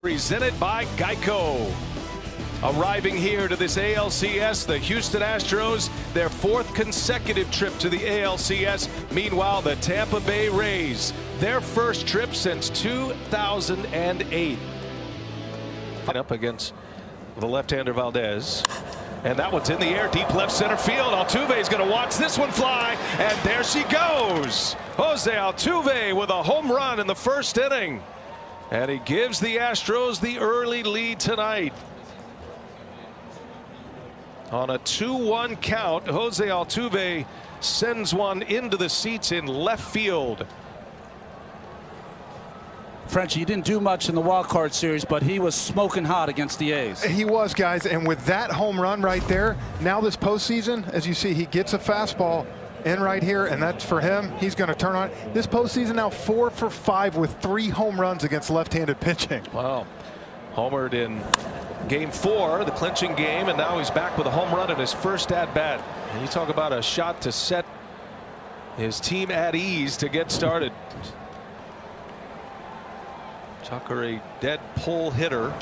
Presented by Geico. Arriving here to this ALCS, the Houston Astros, their fourth consecutive trip to the ALCS. Meanwhile, the Tampa Bay Rays, their first trip since 2008. Up against the left-hander Valdez. And that one's in the air, deep left center field. Altuve is going to watch this one fly, and there she goes. Jose Altuve with a home run in the first inning. And he gives the Astros the early lead tonight. On a 2-1 count, Jose Altuve sends one into the seats in left field. Frenchie, he didn't do much in the wild card series, but he was smoking hot against the A's. He was, guys, and with that home run right there, now this postseason, as you see, he gets a fastball in right here, and that's for him. He's going to turn on. This postseason now 4 for 5 with 3 home runs against left-handed pitching. Wow. Homered in game 4, the clinching game, and now he's back with a home run in his first at-bat. And you talk about a shot to set his team at ease to get started. Tucker, a dead pull hitter,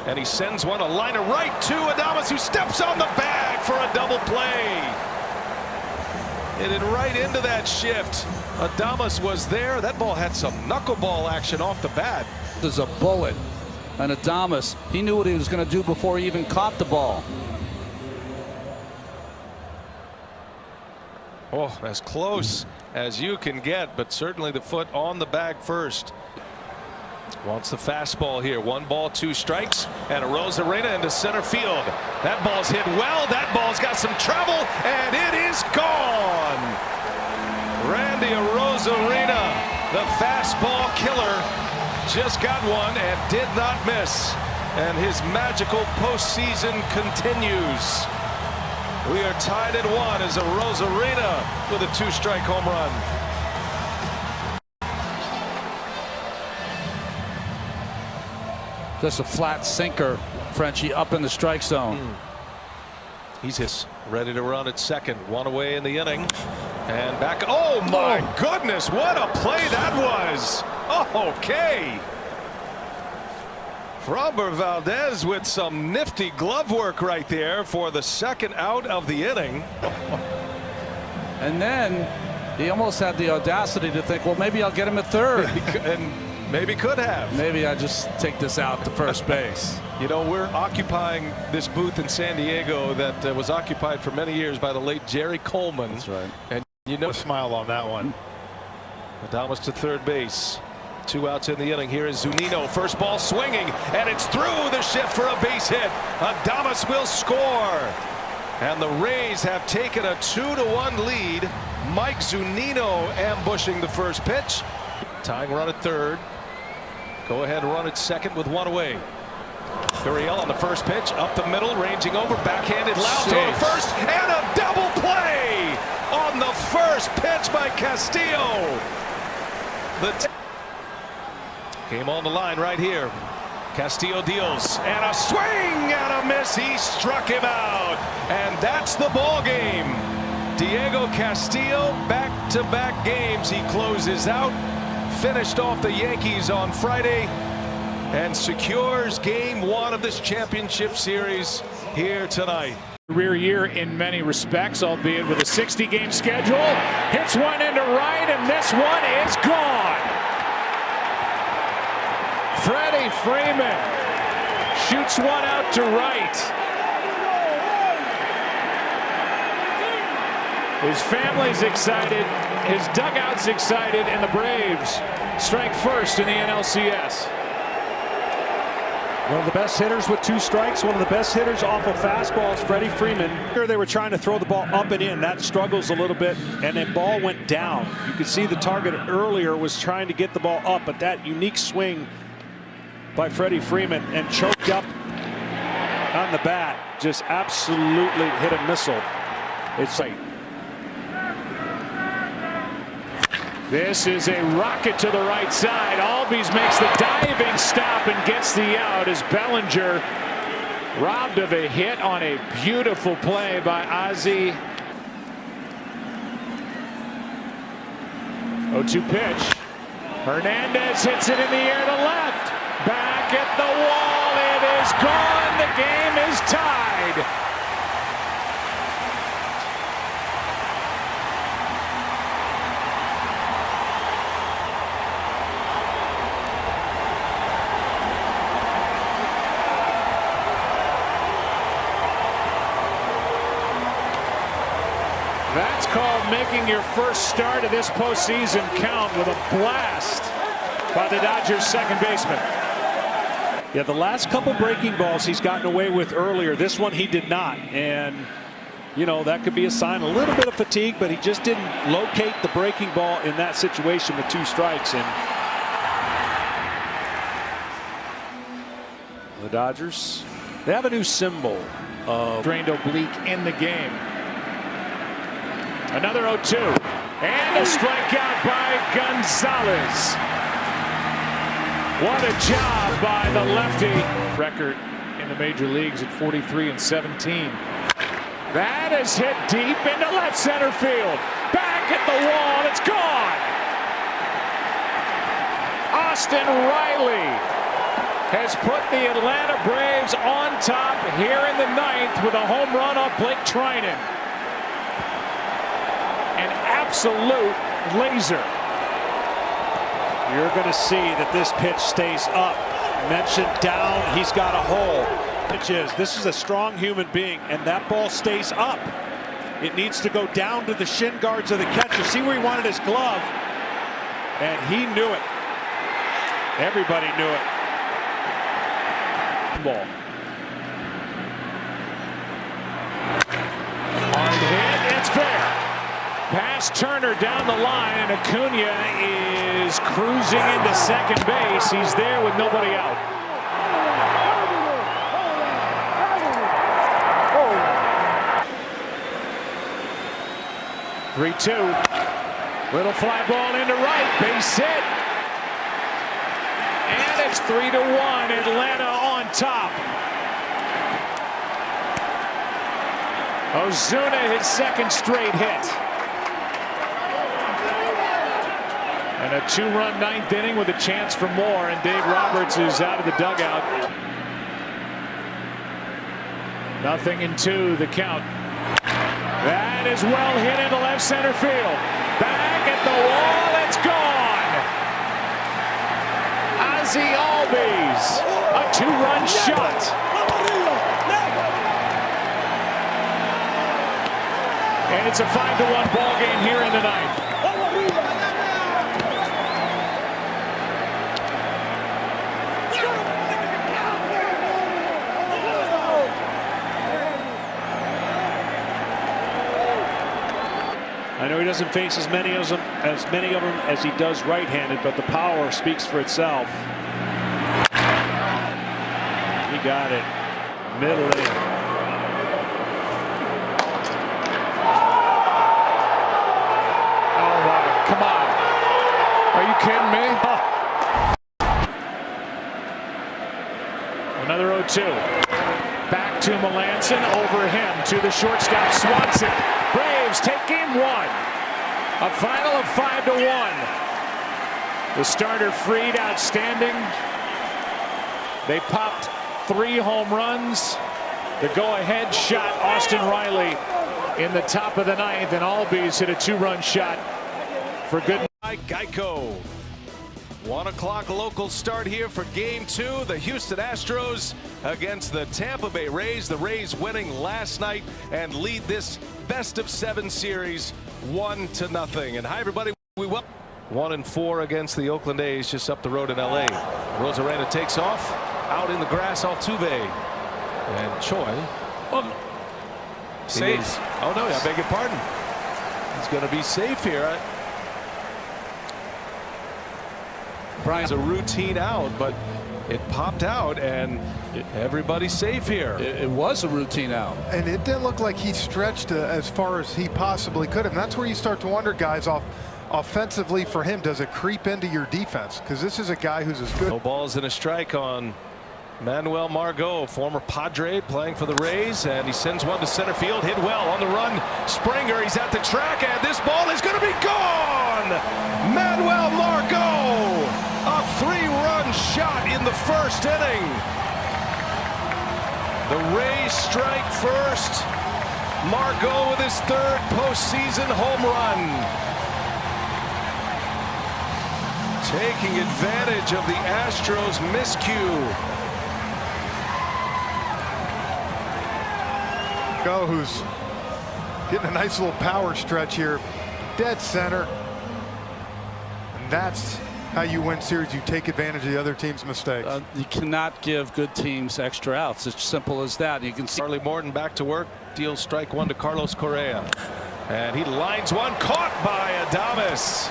and he sends one a liner right to Adames, who steps on the bag for a double play. Hit it right into that shift. Adames was there. That ball had some knuckleball action off the bat. There's a bullet, and Adames, he knew what he was going to do before he even caught the ball. Oh, as close as you can get, but certainly the foot on the bag first. Wants the fastball here. 1 ball, 2 strikes, and Arozarena into center field. That ball's hit well. That ball's got some travel, and it is gone. Randy Arozarena, the fastball killer, just got one and did not miss. And his magical postseason continues. We are tied at 1 as Arozarena with a 2-strike home run. Just a flat sinker, Frenchie, up in the strike zone. He's ready to run at second. 1 away in the inning. And back. Oh, my goodness. What a play that was. Oh, okay. Framber Valdez with some nifty glove work right there for the second out of the inning. And then he almost had the audacity to think, well, maybe I'll get him at third. And maybe could have. Maybe I just take this out to first base. You know, we're occupying this booth in San Diego that was occupied for many years by the late Jerry Coleman. That's right. And you know, A smile on that one. Adames to third base. 2 outs in the inning. Here is Zunino. First ball swinging, and it's through the shift for a base hit. Adames will score. And the Rays have taken a 2-1 lead. Mike Zunino ambushing the first pitch. Tying run at third. Go ahead run at second with 1 away. Gurriel on the first pitch, up the middle, ranging over, backhanded, loud throw to first, and a double play on the first pitch by Castillo. The game on the line right here. Castillo deals, and a swing and a miss. He struck him out, and that's the ball game. Diego Castillo, back-to-back games. He closes out. Finished off the Yankees on Friday and secures game 1 of this championship series here tonight. Career year in many respects, albeit with a 60-game schedule. Hits one into right, and this one is gone. Freddie Freeman shoots one out to right. His family's excited, his dugout's excited, and the Braves strike first in the NLCS. One of the best hitters with 2 strikes, one of the best hitters off of fastballs, Freddie Freeman. Here they were trying to throw the ball up and in. That struggles a little bit, and then ball went down. You could see the target earlier was trying to get the ball up, but that unique swing by Freddie Freeman and choked up on the bat just absolutely hit a missile. It's like this is a rocket to the right side. Albies makes the diving stop and gets the out as Bellinger robbed of a hit on a beautiful play by Ozzie. 0-2 pitch. Hernandez hits it in the air to left. Back at the wall. It is gone. The game is tied. That's called making your first start of this postseason count with a blast by the Dodgers second baseman. Yeah, the last couple breaking balls he's gotten away with earlier. This one he did not. And, you know, that could be a sign, a little bit of fatigue, but he just didn't locate the breaking ball in that situation with 2 strikes. And the Dodgers, they have a new symbol of drained oblique in the game. Another 0-2 and a strikeout by Gonzalez. What a job by the lefty. Record in the major leagues at 43-17. That is hit deep into left center field. Back at the wall. It's gone. Austin Riley has put the Atlanta Braves on top here in the 9th with a home run off Blake Trinan. An absolute laser. You're going to see that this pitch stays up. Mentioned down, he's got a hole. This is a strong human being, and that ball stays up. It needs to go down to the shin guards of the catcher. See where he wanted his glove, and he knew it. Everybody knew it. Ball. Hard hit, it's fair. Pass Turner down the line, and Acuna is cruising into second base. He's there with nobody out. Oh. 3-2. Little fly ball into right, base hit. And it's 3-1. Atlanta on top. Ozuna his second straight hit. And a 2-run 9th inning with a chance for more, and Dave Roberts is out of the dugout. 0-2 the count. That is well hit into left center field. Back at the wall, it's gone. Ozzy Albies, a 2-run shot. And it's a 5-1 ball game here in the 9th. I know he doesn't face as many of them as he does right-handed, but the power speaks for itself. He got it. Middle in. Oh my, come on. Are you kidding me? Another 0-2. Back to Melanson, over him to the shortstop Swanson. Braves take game 1. A final of 5-1. The starter Fried outstanding. They popped 3 home runs. The go-ahead shot, Austin Riley in the top of the 9th, and Albies hit a 2-run shot for good. Geico. 1 o'clock local start here for game 2. The Houston Astros against the Tampa Bay Rays. The Rays winning last night and lead this best-of-7 series 1-0. And hi everybody, we will 1-4 against the Oakland A's just up the road in LA. Rosarena takes off out in the grass. Altuve and Choi. Safe. Oh no, I beg your pardon. He's going to be safe here. Brian's a routine out, but it popped out and everybody's safe here. It was a routine out. And it didn't look like he stretched as far as he possibly could have. And that's where you start to wonder, guys, offensively for him, does it creep into your defense? Because this is a guy who's as good. No balls and a strike on Manuel Margot, former Padre, playing for the Rays, and he sends one to center field. Hit well on the run. Springer, he's at the track, and this ball is going to be gone. Manuel Margot, a 3-run shot in the the first inning. The Rays strike first. Margot with his third postseason home run. Taking advantage of the Astros miscue. Go, who's getting a nice little power stretch here. Dead center. And that's how you win series. You take advantage of the other team's mistakes. You cannot give good teams extra outs. It's simple as that. You can see Charlie Morton back to work. Deals strike one to Carlos Correa. And he lines one. Caught by Adames.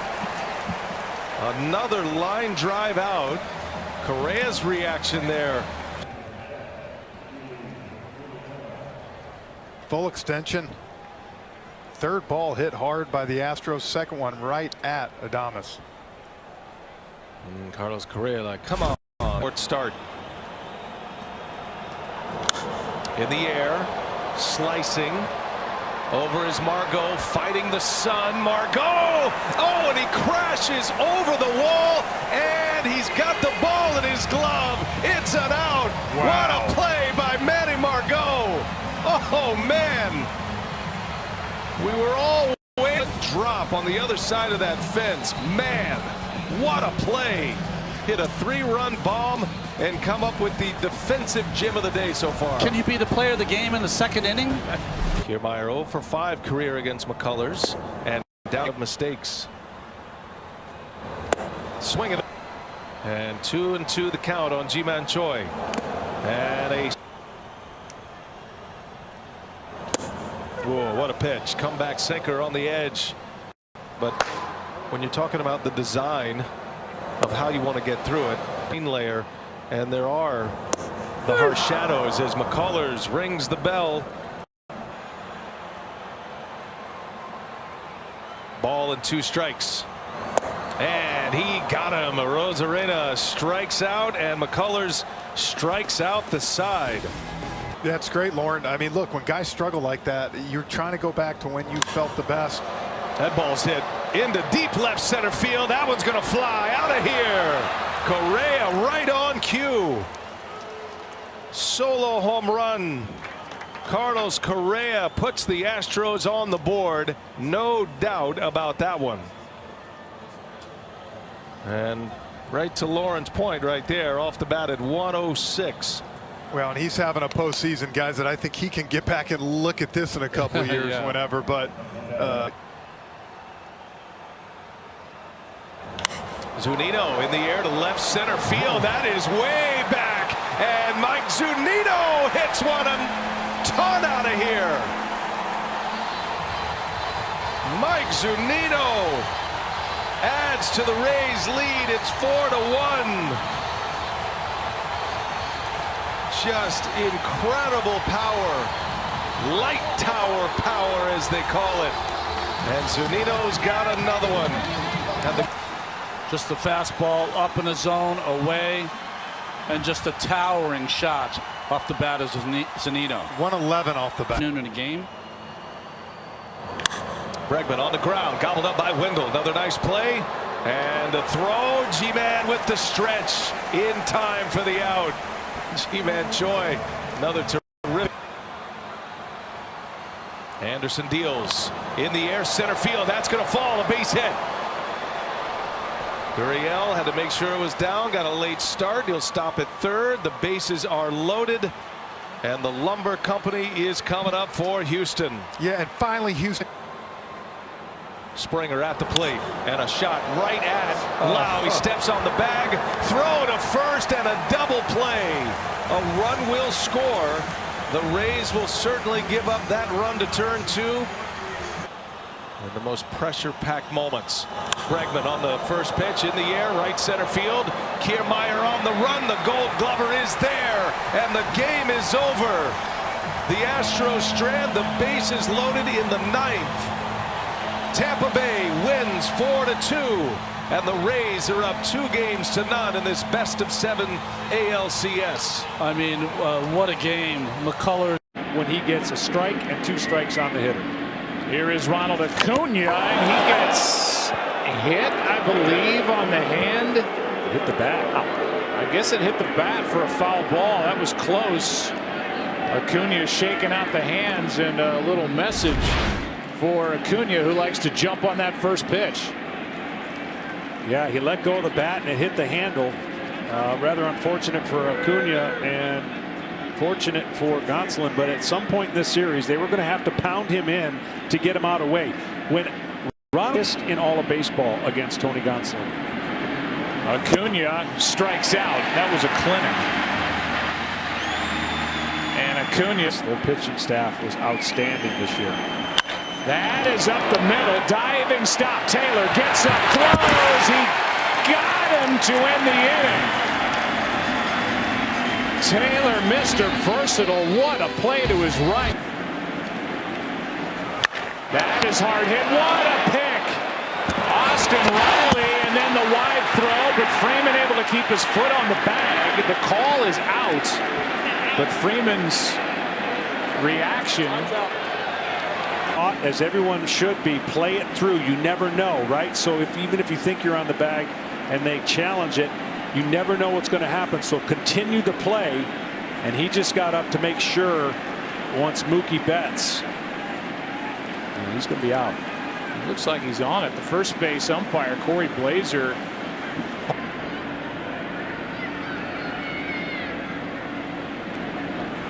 Another line drive out. Correa's reaction there. Full extension. Third ball hit hard by the Astros. Second one right at Adames. Carlos Correa like, come on. Short start. In the air. Slicing. Over is Margot, fighting the sun. Margot! Oh, and he crashes over the wall, and he's got the ball in his glove. It's an out. Wow. What a play by Manny Margot. Oh, man. We were all waiting to drop on the other side of that fence. Man, what a play. Hit a 3-run bomb and come up with the defensive gem of the day so far. Can you be the player of the game in the second inning? Kiermaier 0 for 5 career against McCullers and down of mistakes. Swing it. And 2-2 the count on Ji-Man Choi. And a. Whoa, what a pitch. Comeback sinker on the edge. But when you're talking about the design of how you want to get through it, green layer, and there are the harsh shadows as McCullers rings the bell. Ball and 2 strikes. And he got him. Rosarena strikes out, and McCullers strikes out the side. That's great, Lauren. I mean, look, when guys struggle like that, you're trying to go back to when you felt the best. That ball's hit into deep left center field. That one's going to fly out of here. Correa right on cue. Solo home run. Carlos Correa puts the Astros on the board. No doubt about that one. And right to Lauren's point right there, off the bat at 106. Well, and he's having a postseason, guys, that I think he can get back and look at this in a couple of years, Yeah. whenever. But Zunino in the air to left center field. That is way back. And Mike Zunino hits one a ton out of here. Mike Zunino adds to the Rays lead. It's 4-1. Just incredible power. Light tower power, as they call it. And Zunino's got another one. And Just the fastball up in the zone, away, and just a towering shot off the bat of Zunino. 111 off the bat. Noon in the game. Bregman on the ground, gobbled up by Wendell. Another nice play. And a throw. G-Man with the stretch in time for the out. Ji-Man Choi, another terrific. Anderson deals in the air, center field. That's going to fall, a base hit. Gurriel had to make sure it was down, got a late start. He'll stop at third. The bases are loaded, and the Lumber Company is coming up for Houston. Yeah, and finally Houston. Springer at the plate, and a shot right at Lau. He steps on the bag, throw to first, and a double play. A run will score. The Rays will certainly give up that run to turn 2. In the most pressure-packed moments. Bregman on the first pitch in the air, right center field. Kiermaier on the run. The Gold Glover is there, and the game is over. The Astros strand the bases loaded in the 9th. Tampa Bay wins 4-2, and the Rays are up 2-0 in this best-of-7 ALCS. I mean, what a game. McCullers. When he gets a strike and 2 strikes on the hitter. Here is Ronald Acuna, and he gets hit, I believe, on the hand. Hit the bat. I guess it hit the bat for a foul ball. That was close. Acuna shaking out the hands, and a little message for Acuna, who likes to jump on that first pitch. Yeah, he let go of the bat and it hit the handle. Rather unfortunate for Acuna and fortunate for Gonsolin, but at some point in this series they were going to have to pound him in to get him out of the way. When Ronald in all of baseball against Tony Gonsolin. Acuna strikes out. That was a clinic. And Acuna's their pitching staff was outstanding this year. That is up the middle. Diving stop. Taylor gets up, throws. He got him to end the inning. Taylor, Mr. Versatile. What a play to his right. That is hard hit. What a pick. Austin Riley, and then the wide throw, but Freeman able to keep his foot on the bag. The call is out, but Freeman's reaction, as everyone should be, play it through. You never know, right? So even if you think you're on the bag and they challenge it, you never know what's going to happen. So continue to play, and he just got up to make sure once Mookie Betts, he's going to be out. It looks like he's on it. The first base umpire, Corey Blazer,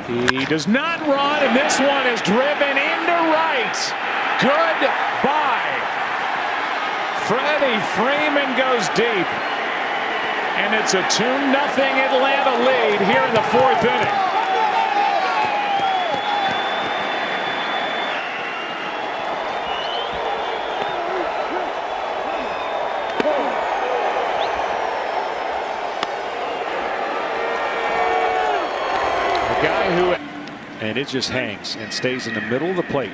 he does not run, and this one is driven into right. Goodbye. Freddie Freeman goes deep, and it's a 2-0 Atlanta lead here in the fourth inning. And it just hangs and stays in the middle of the plate.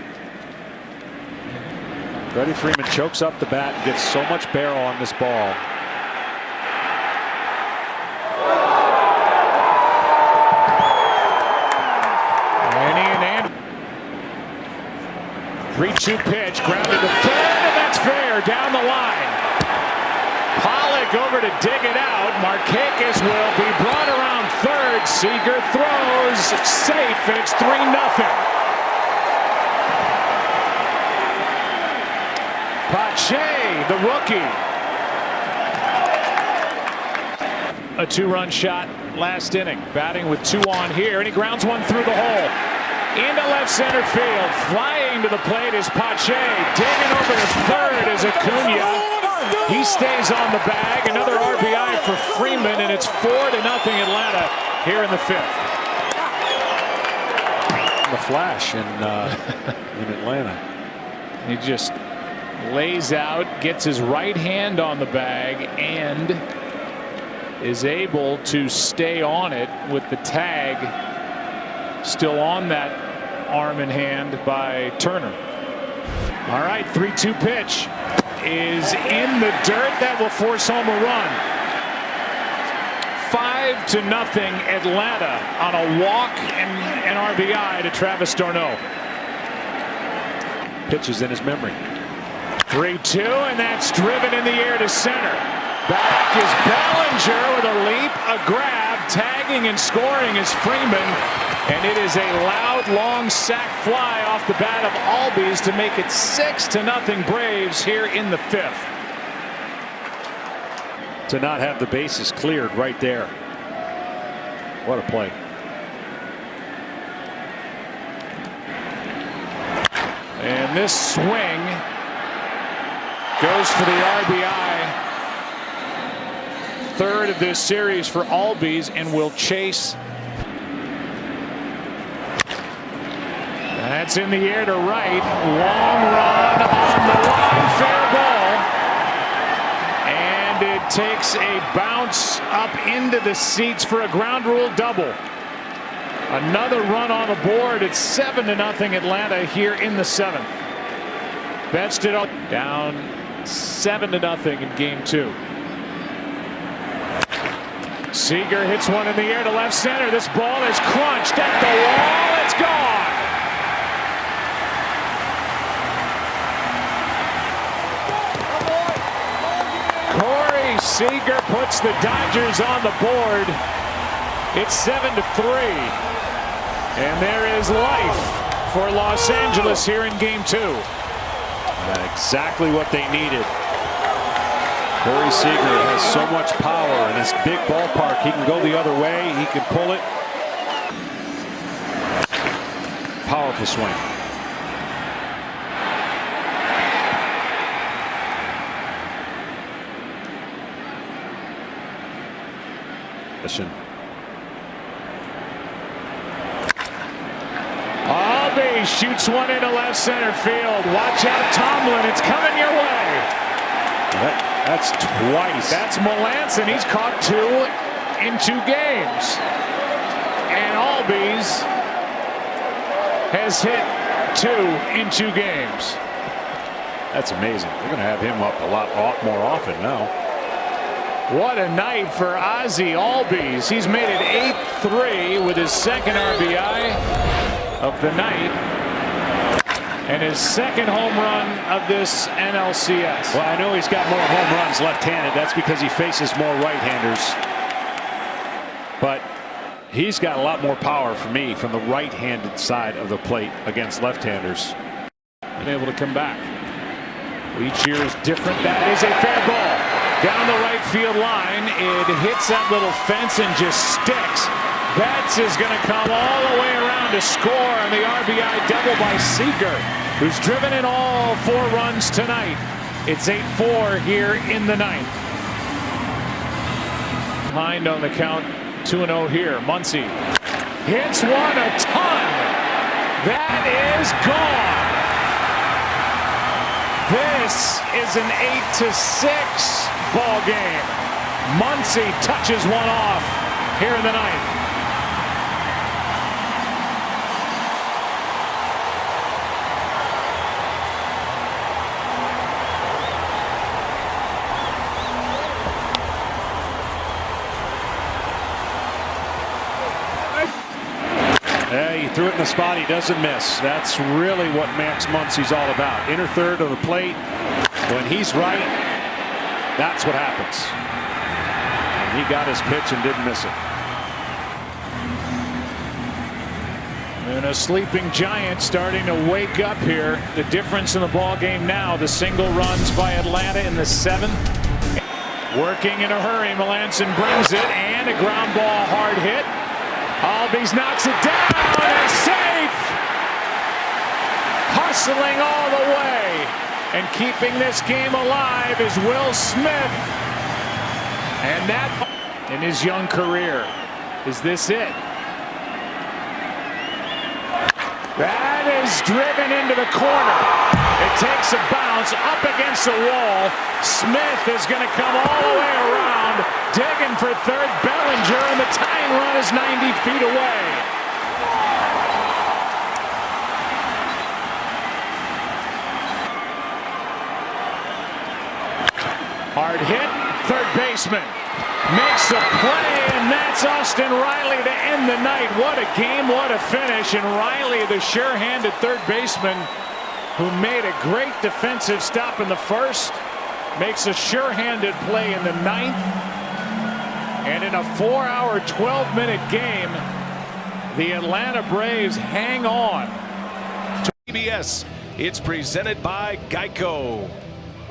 Freddie Freeman chokes up the bat and gets so much barrel on this ball. And 3-2 pitch, grounded to third, and that's fair down the line. Pollock over to dig it out. Markakis will be brought around third. Seager throws, safe, and it's 3-0. Pache, the rookie. A 2-run shot last inning, batting with 2 on here, and he grounds one through the hole. Into left center field, flying to the plate is Pache. Digging over to third is Acuna. He stays on the bag. Another RBI for Freeman, and it's 4-0 Atlanta here in the fifth. The flash in Atlanta. He just lays out, gets his right hand on the bag, and is able to stay on it with the tag still on that arm and hand by Turner. All right, 3-2 pitch is in the dirt. That will force home a run. 5-0 Atlanta on a walk and an RBI to Travis d'Arnaud. Pitches in his memory. 3-2, and that's driven in the air to center. Back is Bellinger with a leap, a grab, tagging and scoring is Freeman. And it is a loud, long sac fly off the bat of Albies to make it 6-0 Braves here in the fifth. To not have the bases cleared right there. What a play. And this swing goes for the RBI. Third of this series for Albies, and will chase. That's in the air to right. Long run on the line. Fair ball. And it takes a bounce up into the seats for a ground rule double. Another run on the board. It's 7-0 Atlanta here in the seventh. Betts did up, down 7-0 in game 2. Seager hits one in the air to left center. This ball is crunched at the wall. It's gone. Corey Corey Seager puts the Dodgers on the board. It's 7-3. And there is life for Los Angeles here in Game 2. Exactly what they needed. Corey Seager has so much power in this big ballpark. He can go the other way. He can pull it. Powerful swing. Albies shoots one into left center field. Watch out, Tomlin. It's coming your way. That's twice. That's Melanson. He's caught 2 in 2 games. And Albies has hit 2 in 2 games. That's amazing. They're going to have him up a lot more often now. What a night for Ozzie Albies. He's made it 8-3 with his second RBI of the night and his second home run of this NLCS. Well, I know he's got more home runs left-handed. That's because he faces more right-handers. But he's got a lot more power for me from the right-handed side of the plate against left-handers. Been able to come back. Each year is different. That is a fair ball. Down the right field line. It hits that little fence and just sticks. Betts is going to come all the way around to score on the RBI double by Seager, who's driven in all 4 runs tonight. It's 8-4 here in the 9th. Behind on the count, 2-0 here. Muncy hits one a ton. That is gone. This is an 8-6 ball game. Muncy touches one off here in the 9th. He threw it in the spot. He doesn't miss. That's really what Max Muncy's all about. Inner third of the plate. When he's right, that's what happens. And he got his pitch and didn't miss it. And a sleeping Giant starting to wake up here. The difference in the ball game now, the single runs by Atlanta in the 7th. Working in a hurry, Melanson brings it, and a ground ball hard hit. Albies knocks it down and safe. Hustling all the way and keeping this game alive is Will Smith. And that in his young career. Is this it? That is driven into the corner. It takes a bounce up against the wall. Smith is going to come all the way around, digging for third. Bellinger, and the tying run is 90 feet away. Hard hit, third baseman makes a play, and that's Austin Riley to end the night. What a game, what a finish. And Riley, the sure-handed third baseman who made a great defensive stop in the 1st, makes a sure-handed play in the 9th. And in a 4-hour, 12-minute game, the Atlanta Braves hang on. CBS, it's presented by Geico.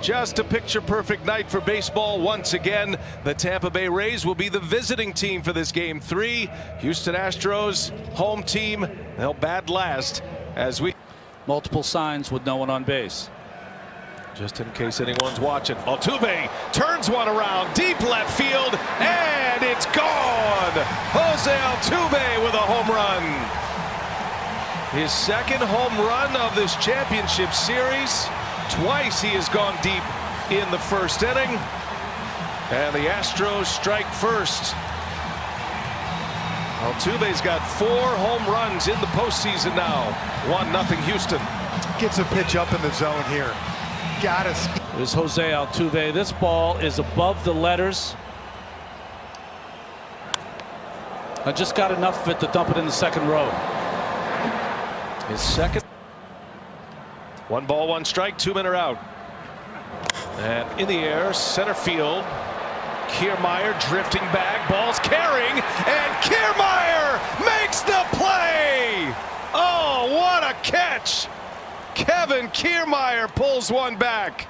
Just a picture-perfect night for baseball once again. The Tampa Bay Rays will be the visiting team for this Game 3. Houston Astros, home team. They'll bat last as we... Multiple signs with no one on base. Just in case anyone's watching, Altuve turns one around, deep left field, and it's gone! Jose Altuve with a home run. His second home run of this championship series. Twice he has gone deep in the 1st inning. And the Astros strike first. Altuve's got 4 home runs in the postseason now. 1-0 Houston. Gets a pitch up in the zone here. Got us. There's Jose Altuve. This ball is above the letters. I just got enough of it to dump it in the 2nd row. His second. 1 ball, 1 strike, 2 men are out. And in the air, center field. Kiermaier drifting back, ball's carrying, and Kiermaier makes the play! Oh, what a catch! Kevin Kiermaier pulls one back.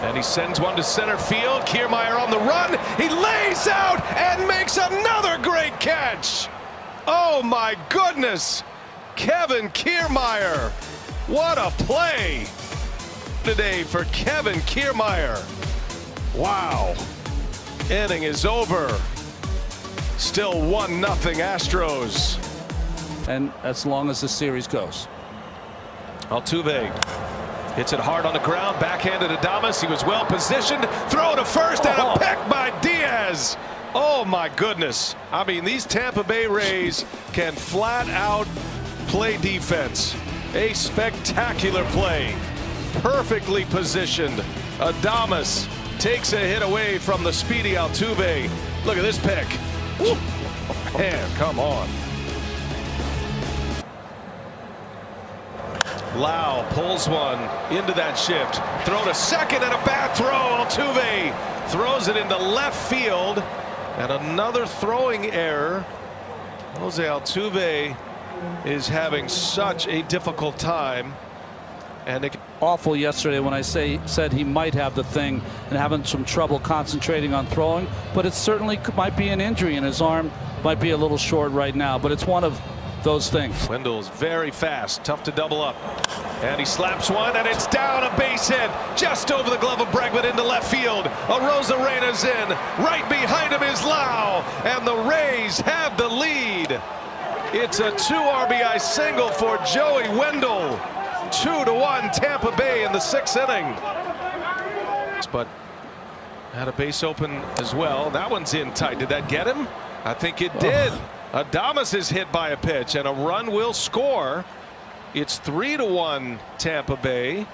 And he sends one to center field. Kiermaier on the run. He lays out and makes another great catch. Oh my goodness. Kevin Kiermaier. What a play today for Kevin Kiermaier. Wow. Inning is over. Still 1-0 Astros. And as long as the series goes. Altuve hits it hard on the ground, backhanded Adames. He was well positioned. Throw to first and a pick by Diaz. Oh my goodness. I mean, these Tampa Bay Rays can flat out play defense. A spectacular play. Perfectly positioned. Adames takes a hit away from the speedy Altuve. Look at this pick. Woo. Man, come on. Lau pulls one into that shift. Throw to second and a bad throw. Altuve throws it into left field. And another throwing error. Jose Altuve is having such a difficult time. And it awful yesterday when I said he might have the thing and having some trouble concentrating on throwing, but it certainly might be an injury, and his arm might be a little short right now, but it's one of those things. Wendell's very fast, tough to double up, and he slaps one, and it's down, a base hit just over the glove of Bregman into left field. Arozarena's in, right behind him is Lau, and the Rays have the lead. It's a 2 RBI single for Joey Wendell. 2-1 Tampa Bay in the 6th inning. But had a base open as well. That one's in tight. Did that get him? I think it did. Adames is hit by a pitch, and a run will score. It's 3-1 Tampa Bay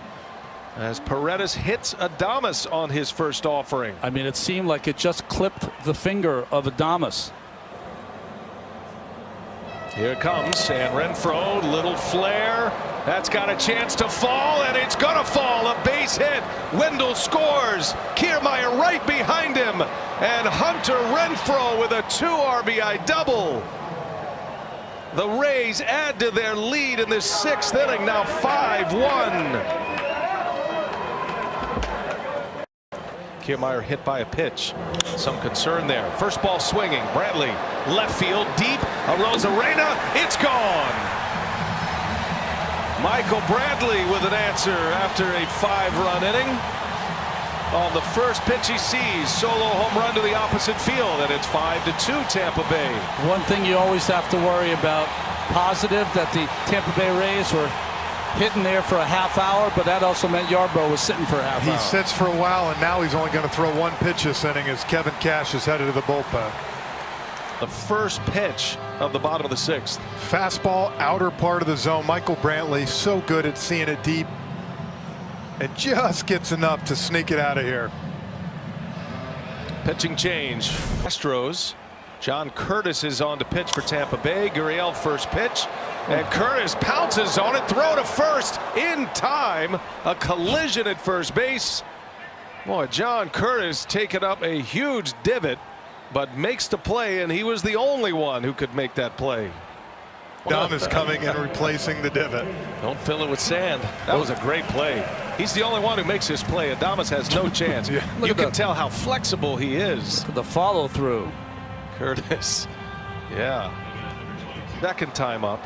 as Paredes hits Adames on his first offering. I mean, it seemed like it just clipped the finger of Adames. Here it comes, and Renfroe, little flare. That's got a chance to fall, and it's gonna fall. A base hit. Wendell scores. Kiermaier right behind him, and Hunter Renfroe with a 2 RBI double. The Rays add to their lead in this 6th inning, now 5-1. Kiermaier hit by a pitch. Some concern there. First ball swinging. Brantley left field deep. Arozarena. It's gone. Michael Brantley with an answer after a 5-run inning. On the first pitch he sees, solo home run to the opposite field, and it's 5-2 Tampa Bay. One thing you always have to worry about, positive that the Tampa Bay Rays were hitting there for a half hour, but that also meant Yarbrough was sitting for a half hour. He sits for a while, and now he's only going to throw one pitch this inning as Kevin Cash is headed to the bullpen. The first pitch of the bottom of the 6th. Fastball, outer part of the zone. Michael Brantley so good at seeing it deep and just gets enough to sneak it out of here. Pitching change. Astros. John Curtis is on to pitch for Tampa Bay. Gurriel first pitch, and Curtis pounces on it. Throw to first in time. A collision at first base. Boy, John Curtis taking up a huge divot, but makes the play, and he was the only one who could make that play. Dunn is coming and replacing the divot. Don't fill it with sand. That was a great play. He's the only one who makes this play. Adames has no chance. Yeah. You can tell how flexible he is. The follow through. Curtis. Yeah. That can time up.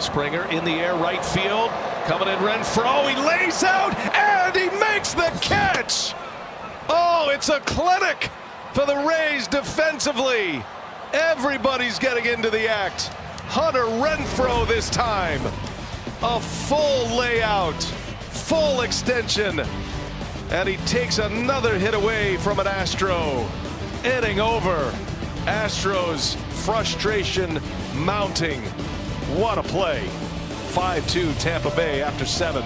Springer in the air, right field. Coming in Renfroe. He lays out and he makes the catch. Oh, it's a clinic for the Rays defensively. Everybody's getting into the act. Hunter Renfroe this time. A full layout, full extension. And he takes another hit away from an Astro. Inning over. Astros frustration mounting. What a play. 5-2 Tampa Bay after 7.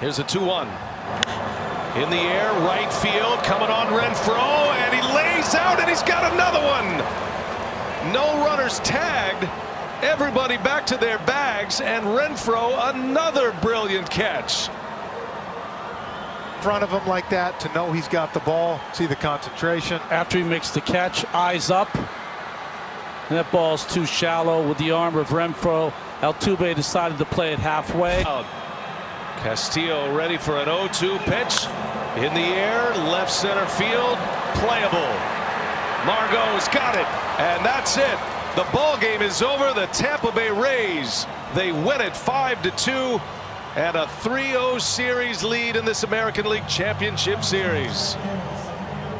Here's a 2-1. In the air, right field, coming on Renfroe, and he lays out, and he's got another one. No runners tagged, everybody back to their bags, and Renfroe another brilliant catch. In front of him like that to know he's got the ball. See the concentration. After he makes the catch, eyes up. And that ball's too shallow with the arm of Renfroe. Altuve decided to play it halfway. Castillo ready for an 0-2 pitch. In the air, left center field, playable. Margot's got it, and that's it. The ball game is over. The Tampa Bay Rays, they win it 5-2, and a 3-0 series lead in this American League Championship Series.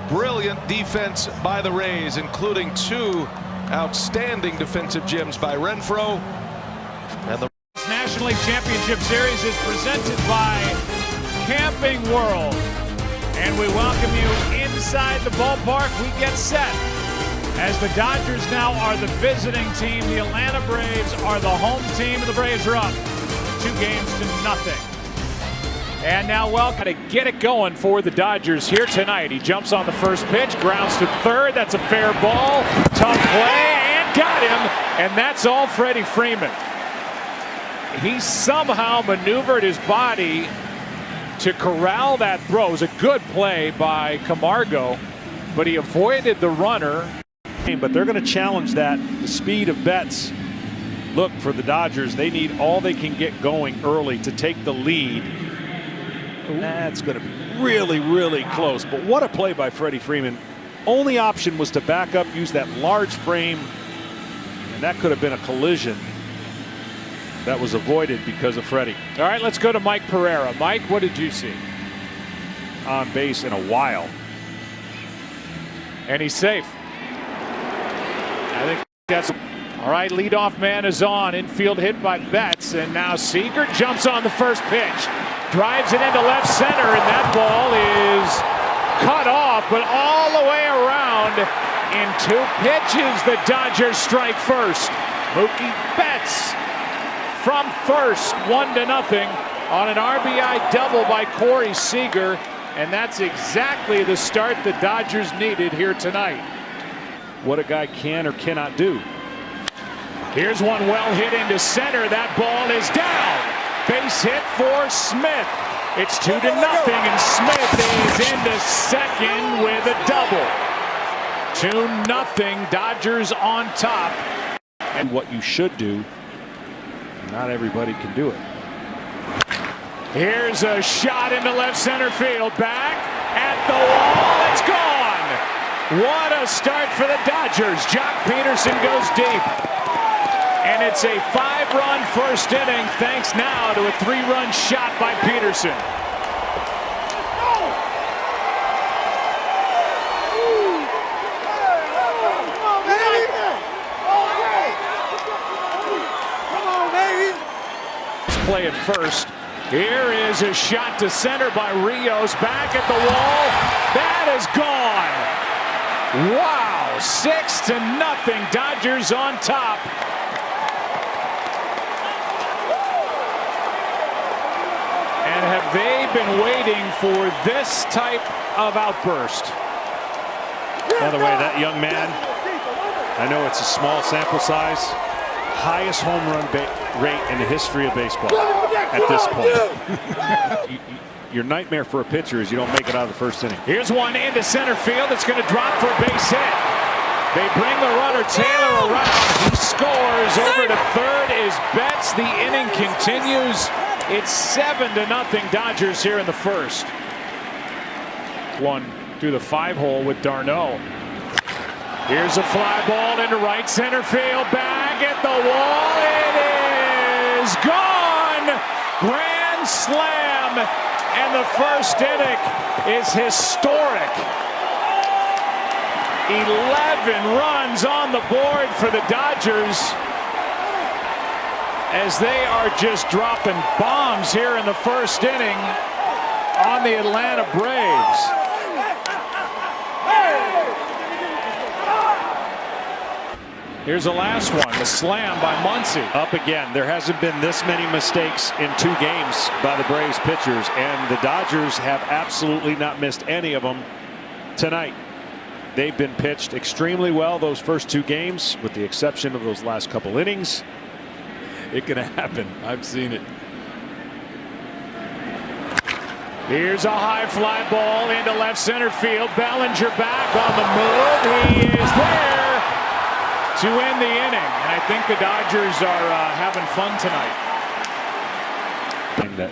Brilliant defense by the Rays, including 2 outstanding defensive gems by Renfroe. And the National League Championship Series is presented by Camping World. And we welcome you inside the ballpark. We get set as the Dodgers now are the visiting team. The Atlanta Braves are the home team, and the Braves are up 2-0. And now welcome to get it going for the Dodgers here tonight. He jumps on the first pitch, grounds to third. That's a fair ball. Tough play, and got him. And that's all Freddie Freeman. He somehow maneuvered his body to corral that throw. It was a good play by Camargo, but he avoided the runner. But they're going to challenge that, the speed of Betts. Look, for the Dodgers, they need all they can get going early to take the lead. That's going to be really, really close. But what a play by Freddie Freeman. Only option was to back up, use that large frame, and that could have been a collision that was avoided because of Freddie. All right, let's go to Mike Pereira. Mike, what did you see? On base in a while. And he's safe. I think that's all right. Leadoff man is on. Infield hit by Betts, and now Seager jumps on the first pitch, drives it into left center, and that ball is cut off, but all the way around. In 2 pitches, the Dodgers strike first. Mookie Betts from first, 1-0 on an RBI double by Corey Seager, and that's exactly the start the Dodgers needed here tonight. What a guy can or cannot do. Here's one well hit into center. That ball is down. Base hit for Smith. It's 2-0, and Smith is into second with a double. 2-0, Dodgers on top. And what you should do. Not everybody can do it. Here's a shot into left center field. Back at the wall. It's gone. What a start for the Dodgers. Jock Peterson goes deep. And it's a 5-run first inning, thanks now to a 3-run shot by Peterson. Play at first. Here is a shot to center by Rios. Back at the wall. That is gone. Wow. 6-0. Dodgers on top. And have they been waiting for this type of outburst? By the way, that young man, I know it's a small sample size, highest home run rate in the history of baseball at this point. Your nightmare for a pitcher is you don't make it out of the first inning. Here's one into center field. It's going to drop for a base hit. They bring the runner Taylor around. He scores. Over to third is Betts. The inning continues. It's 7-0 Dodgers here in the first. One through the 5-hole with d'Arnaud. Here's a fly ball into right center field. Back at the wall. It is gone. Grand slam. And the first inning is historic. 11 runs on the board for the Dodgers as they are just dropping bombs here in the first inning on the Atlanta Braves. Here's the last one, the slam by Muncy. Up again. There hasn't been this many mistakes in 2 games by the Braves pitchers, and the Dodgers have absolutely not missed any of them tonight. They've been pitched extremely well those first 2 games, with the exception of those last couple innings. It can happen. I've seen it. Here's a high fly ball into left center field. Bellinger back on the move. He is there to end the inning. And I think the Dodgers are having fun tonight. That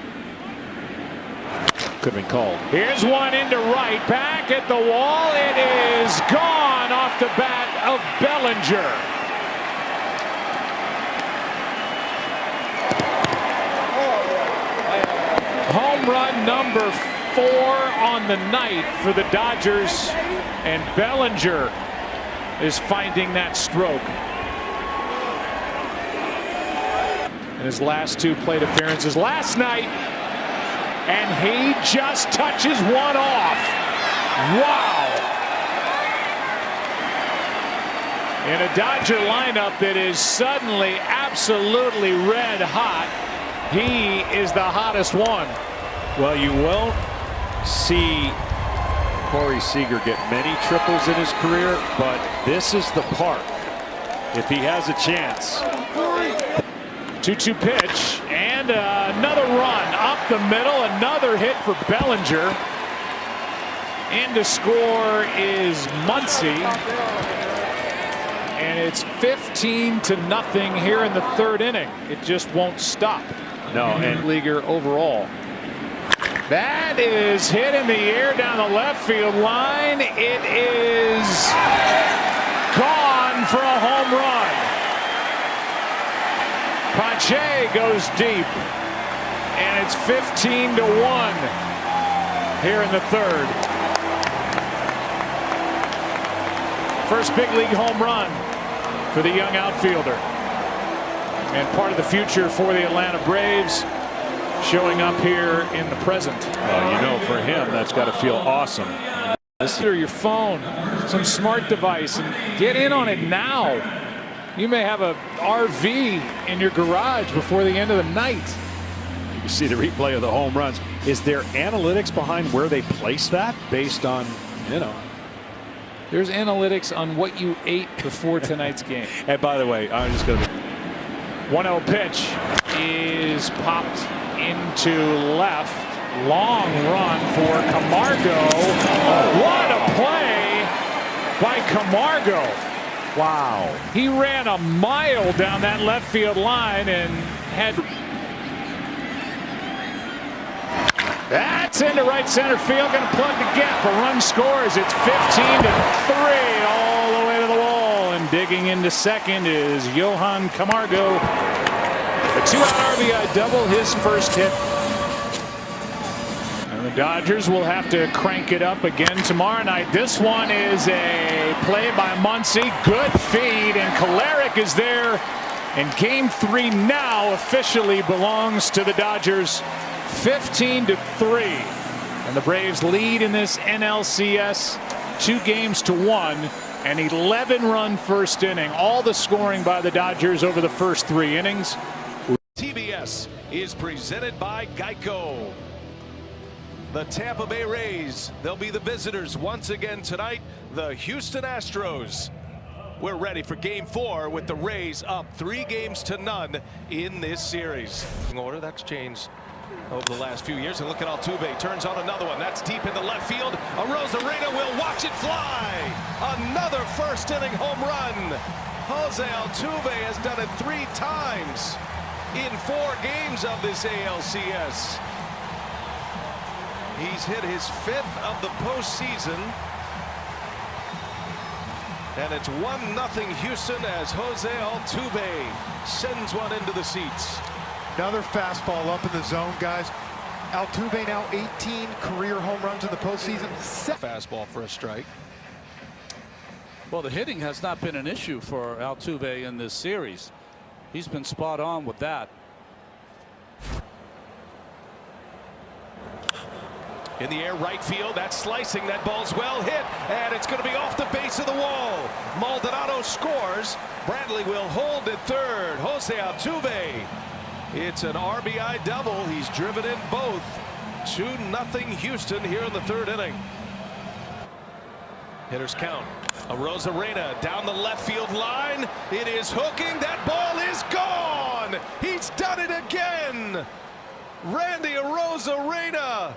could have been called. Here's one into right. Back at the wall. It is gone off the bat of Bellinger. Home run number 4 on the night for the Dodgers, and Bellinger is finding that stroke. In his last 2 plate appearances last night, and he just touches one off. Wow. In a Dodger lineup that is suddenly absolutely red hot, he is the hottest one. Well, you won't see Corey Seager get many triples in his career, but this is the park if he has a chance. 2-2 pitch, and another run up the middle. Another hit for Bellinger. In to score is Muncy. And it's 15-0 here in the 3rd inning. It just won't stop. No, and leaguer overall. That is hit in the air down the left field line. It is gone for a home run. Pache goes deep, and it's 15-1 here in the 3rd. First big league home run for the young outfielder, and part of the future for the Atlanta Braves, showing up here in the present. You know, for him, that's got to feel awesome. Or your phone, some smart device, and get in on it now. You may have a RV in your garage before the end of the night. You see the replay of the home runs. Is there analytics behind where they place that based on, you know? There's analytics on what you ate before tonight's game. And by the way, I'm just going to. 1-0 pitch is popped into left. Long run for Camargo. What a play by Camargo. Wow. He ran a mile down that left field line and had. That's into right center field. Going to plug the gap. A run scores. It's 15-3 all the way to the wall. And digging into second is Johan Camargo. A 2-out RBI double, his first hit. And the Dodgers will have to crank it up again tomorrow night. This one is a play by Muncy. Good feed, and Kolarek is there. And game 3 now officially belongs to the Dodgers. 15-3. And the Braves lead in this NLCS 2-1. An 11-run first inning. All the scoring by the Dodgers over the first 3 innings. TBS is presented by Geico. The Tampa Bay Rays, they'll be the visitors once again tonight. The Houston Astros. We're ready for game 4 with the Rays up 3-0 in this series. Order that's changed over the last few years. And look at Altuve, turns on another one. That's deep into left field. Arozarena will watch it fly. Another first inning home run. Jose Altuve has done it 3 times in 4 games of this ALCS. He's hit his 5th of the postseason. And it's 1-0 Houston as Jose Altuve sends one into the seats. Another fastball up in the zone, guys. Altuve now 18 career home runs in the postseason. Fastball for a strike. Well, the hitting has not been an issue for Altuve in this series. He's been spot on with that. In the air, right field. That's slicing. That ball's well hit, and it's going to be off the base of the wall. Maldonado scores. Bradley will hold at third. Jose Altuve. It's an RBI double. He's driven in both. 2-0 Houston here in the 3rd inning. Hitters count. Arozarena down the left field line. It is hooking. That ball is gone. He's done it again. Randy Arozarena,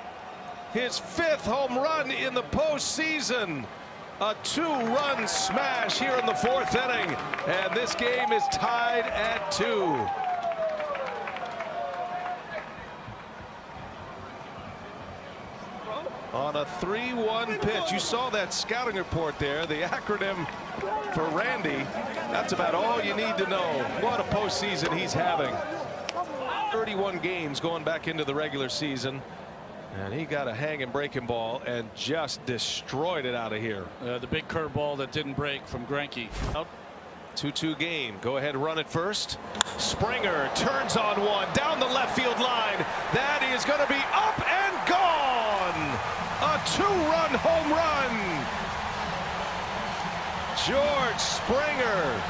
his 5th home run in the postseason. A 2-run smash here in the 4th inning, and this game is tied at 2. On a 3-1 pitch. You saw that scouting report there, the acronym for Randy. That's about all you need to know. What a postseason he's having. 31 games going back into the regular season. And he got a hanging breaking ball and just destroyed it out of here. The big curveball that didn't break from Greinke. 2-2 game. Go ahead, run it first. Springer turns on one down the left field line. That is going to be up and gone. A 2-run home run. George Springer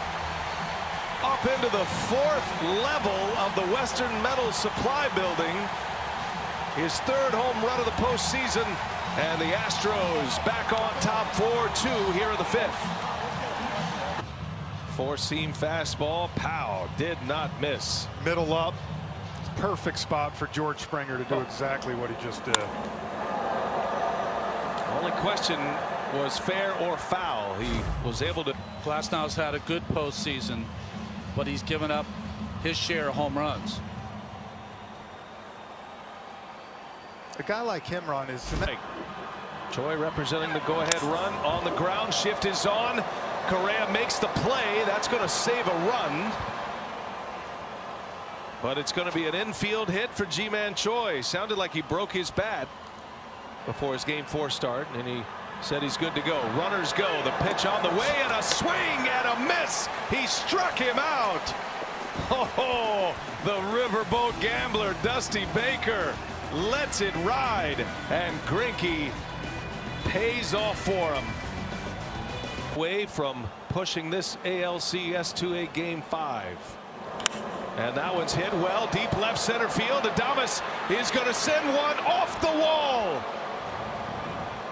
up into the 4th level of the Western Metal Supply Building. His 3rd home run of the postseason, and the Astros back on top 4-2 here in the 5th. 4-seam fastball. Pow did not miss. Middle up. Perfect spot for George Springer to do exactly what he just did. Only question was fair or foul. He was able to. Glasnow's had a good postseason, but he's given up his share of home runs. A guy like him, Ron, is Choi representing the go-ahead run on the ground. Shift is on. Correa makes the play. That's going to save a run. But it's going to be an infield hit for Ji-Man Choi. Sounded like he broke his bat before his game 4 start, and he said he's good to go. Runners go. The pitch on the way, and a swing and a miss. He struck him out. Oh, the riverboat gambler, Dusty Baker, lets it ride, and Greinke pays off for him. Away from pushing this ALCS to a game 5. And that one's hit well deep left center field. Adames is going to send one off the wall.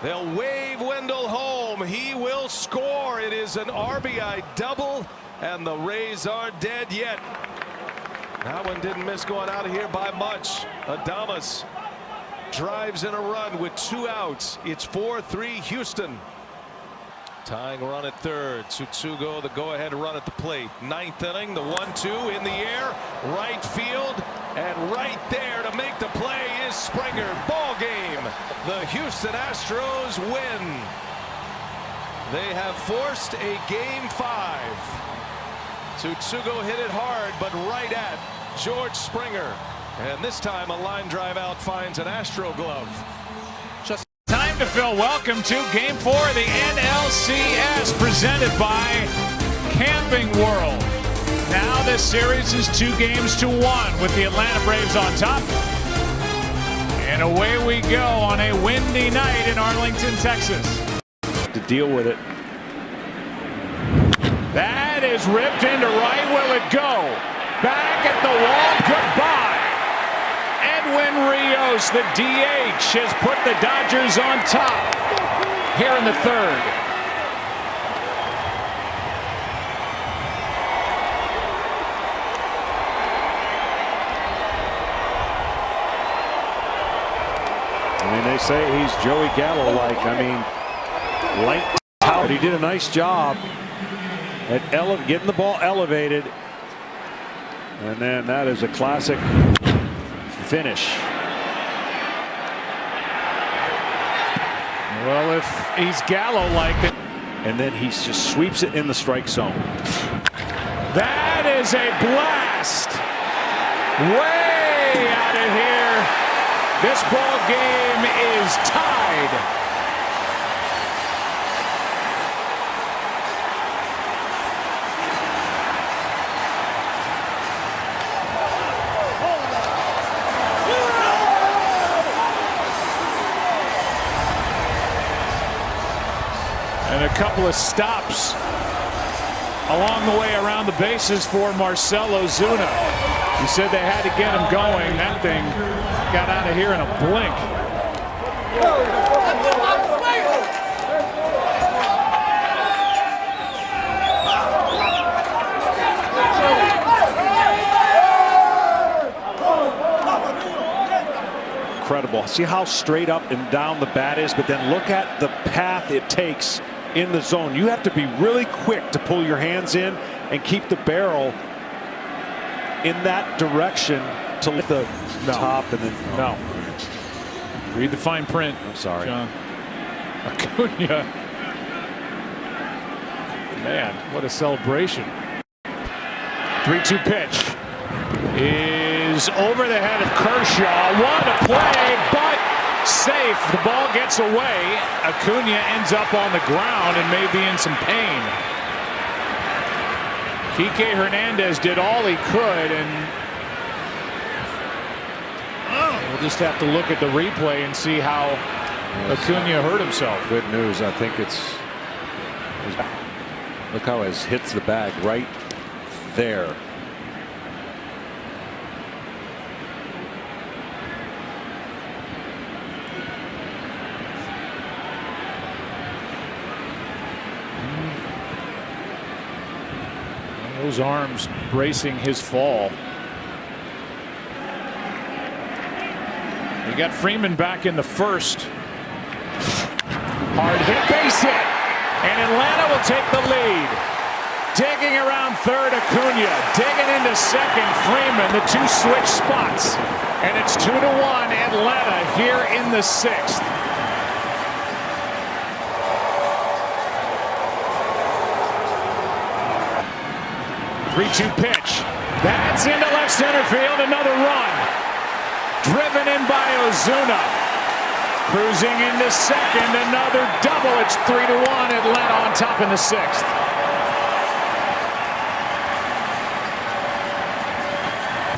They'll wave Wendell home. He will score. It is an RBI double, and the Rays aren't dead yet. That one didn't miss going out of here by much. Adames drives in a run with 2 outs. It's 4-3 Houston. Tying run at 3rd. Tsutsugo the go-ahead run at the plate. 9th inning. The 1-2 in the air. Right field. And right there to make the play is Springer. Ball game. The Houston Astros win. They have forced a game 5. Tsutsugo hit it hard, but right at George Springer. And this time a line drive out finds an Astro glove. Just time to fill. Welcome to Game 4 of the NLCS, presented by Camping World. Now this series is 2-1 with the Atlanta Braves on top. And away we go on a windy night in Arlington, Texas. To deal with it. That is ripped into right. Will it go? Back at the wall. Goodbye. Edwin Rios, the DH, has put the Dodgers on top here in the 3rd. I mean, they say he's Joey Gallo-like. I mean, light out. He did a nice job at getting the ball elevated. And then that is a classic finish. Well, if he's Gallo-like it. And then he just sweeps it in the strike zone. That is a blast. Way out of here. This ball game is tied. And a couple of stops along the way around the bases for Marcell Ozuna. He said they had to get him going. That thing got out of here in a blink. See how straight up and down the bat is, but then look at the path it takes in the zone. You have to be really quick to pull your hands in and keep the barrel in that direction to lift the top and then. No. Read the fine print. I'm sorry. John. Acuna. Man, what a celebration. 3-2 pitch is over the head of Kershaw. What a play, but safe. The ball gets away. Acuna ends up on the ground and may be in some pain. Kike Hernandez did all he could, and we'll just have to look at the replay and see how Acuna hurt himself. Good news. I think it's. Look how it hits the bag right there. Those arms bracing his fall. We got Freeman back in the first. Hard hit, base hit. And Atlanta will take the lead. Digging around third, Acuna. Digging into second, Freeman. The two switch spots. And it's 2-1 Atlanta here in the sixth. Three-two pitch. That's into left center field. Another run. Driven in by Ozuna. Cruising into second. Another double. It's 3-1. Atlanta on top in the sixth.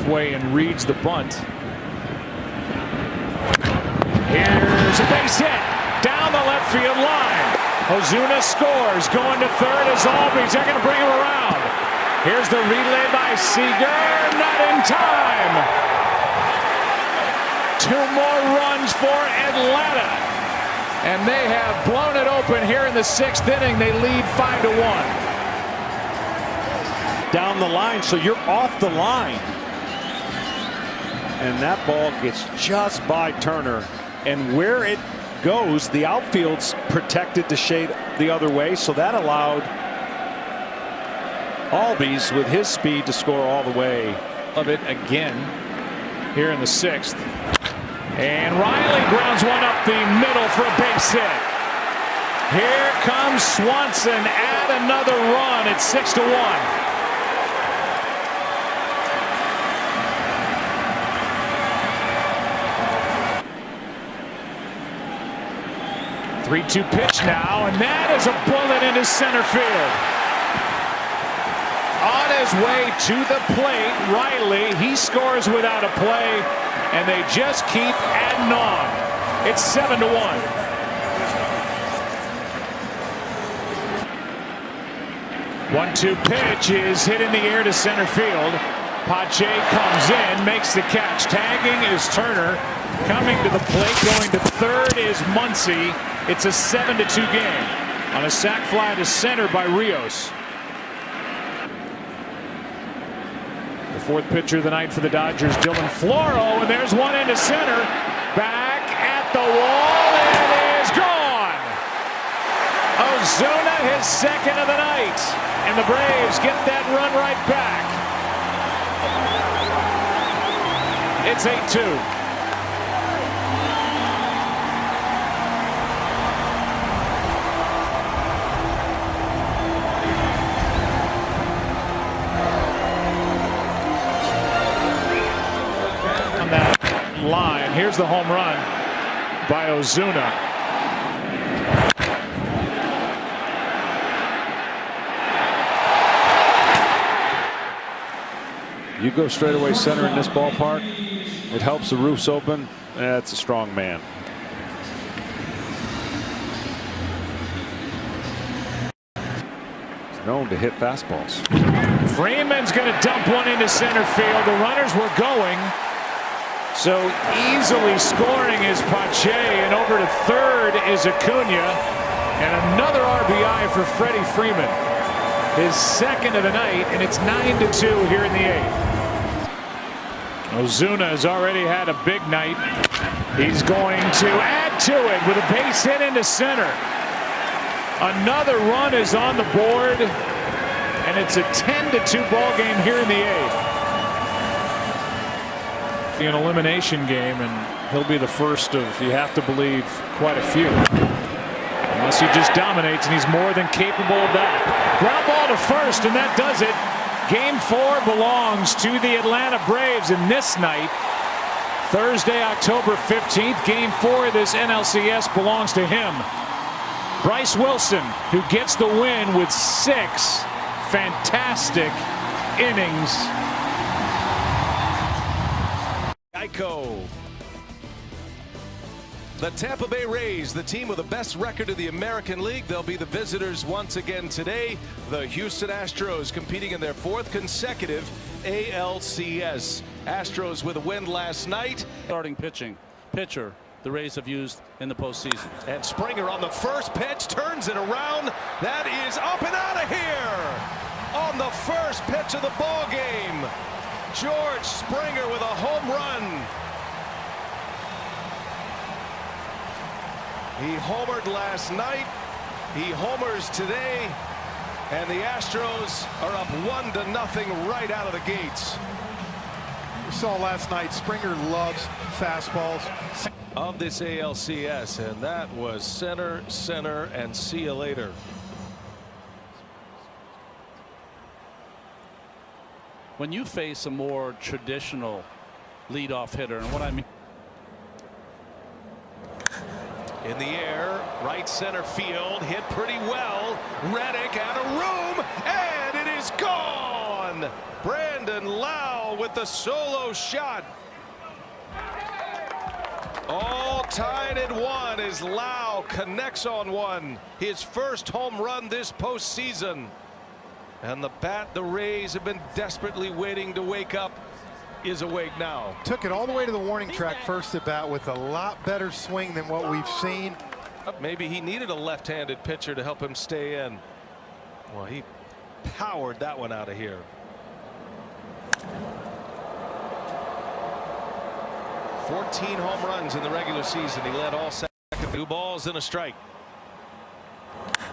Way and reads the bunt. Here's a base hit. Down the left field line. Ozuna scores. Going to third as Albies. They're going to bring him around. Here's the relay by Seager. Not in time. Two more runs for Atlanta. And they have blown it open here in the sixth inning. They lead 5-1. Down the line, so you're off the line. And that ball gets just by Turner. And where it goes, the outfield's protected to shade the other way. So that allowed Albies with his speed to score all the way. Of it again here in the sixth. And Riley grounds one up the middle for a base hit. Here comes Swanson. Add another run. It's 6-1. 3-2 pitch now, and that is a bullet into center field. On his way to the plate, Riley, he scores without a play, and they just keep adding on. It's 7-1. One-two pitch is hit in the air to center field. Pache comes in, makes the catch. Tagging is Turner. Coming to the plate, going to third is Muncy. It's a 7-2 game. On a sac fly to center by Rios. The fourth pitcher of the night for the Dodgers, Dylan Floro, and there's one into center. Back at the wall, and it is gone. Ozuna, his second of the night, and the Braves get that run right back. It's 8-2. Line. Here's the home run by Ozuna. You go straightaway center in this ballpark, it helps the roofs open. That's a strong man. He's known to hit fastballs. Freeman's going to dump one into center field. The runners were going. So easily scoring is Pache, and over to third is Acuna, and another RBI for Freddie Freeman, his second of the night, and it's 9-2 here in the eighth. Ozuna has already had a big night. He's going to add to it with a base hit into center. Another run is on the board, and it's a 10-2 ball game here in the 8th. An elimination game, and he'll be the first of, you have to believe, quite a few. Unless he just dominates, and he's more than capable of that. Ground ball to first, and that does it. Game 4 belongs to the Atlanta Braves in this night. Thursday, October 15th, Game 4 of this NLCS belongs to him. Bryce Wilson, who gets the win with 6 fantastic innings. Geico. The Tampa Bay Rays, the team with the best record in the American League. They'll be the visitors once again today. The Houston Astros competing in their 4th consecutive ALCS. Astros with a win last night. Starting pitcher the Rays have used in the postseason. And Springer on the first pitch turns it around. That is up and out of here on the first pitch of the ball game. George Springer with a home run. He homered last night. He homers today. And the Astros are up 1-0 right out of the gates. We saw last night Springer loves fastballs. Of this ALCS, and that was center, and see you later. When you face a more traditional leadoff hitter, and what I mean. In the air, right center field, hit pretty well. Reddick out of room, and it is gone. Brandon Lau with the solo shot. All tied at 1 as Lau connects on one. His first home run this postseason. And the bat the Rays have been desperately waiting to wake up is awake now. Took it all the way to the warning track first at bat with a lot better swing than what we've seen. Maybe he needed a left-handed pitcher to help him stay in. Well, he powered that one out of here. "14 home runs in the regular season. He led all second. 2 balls and a strike.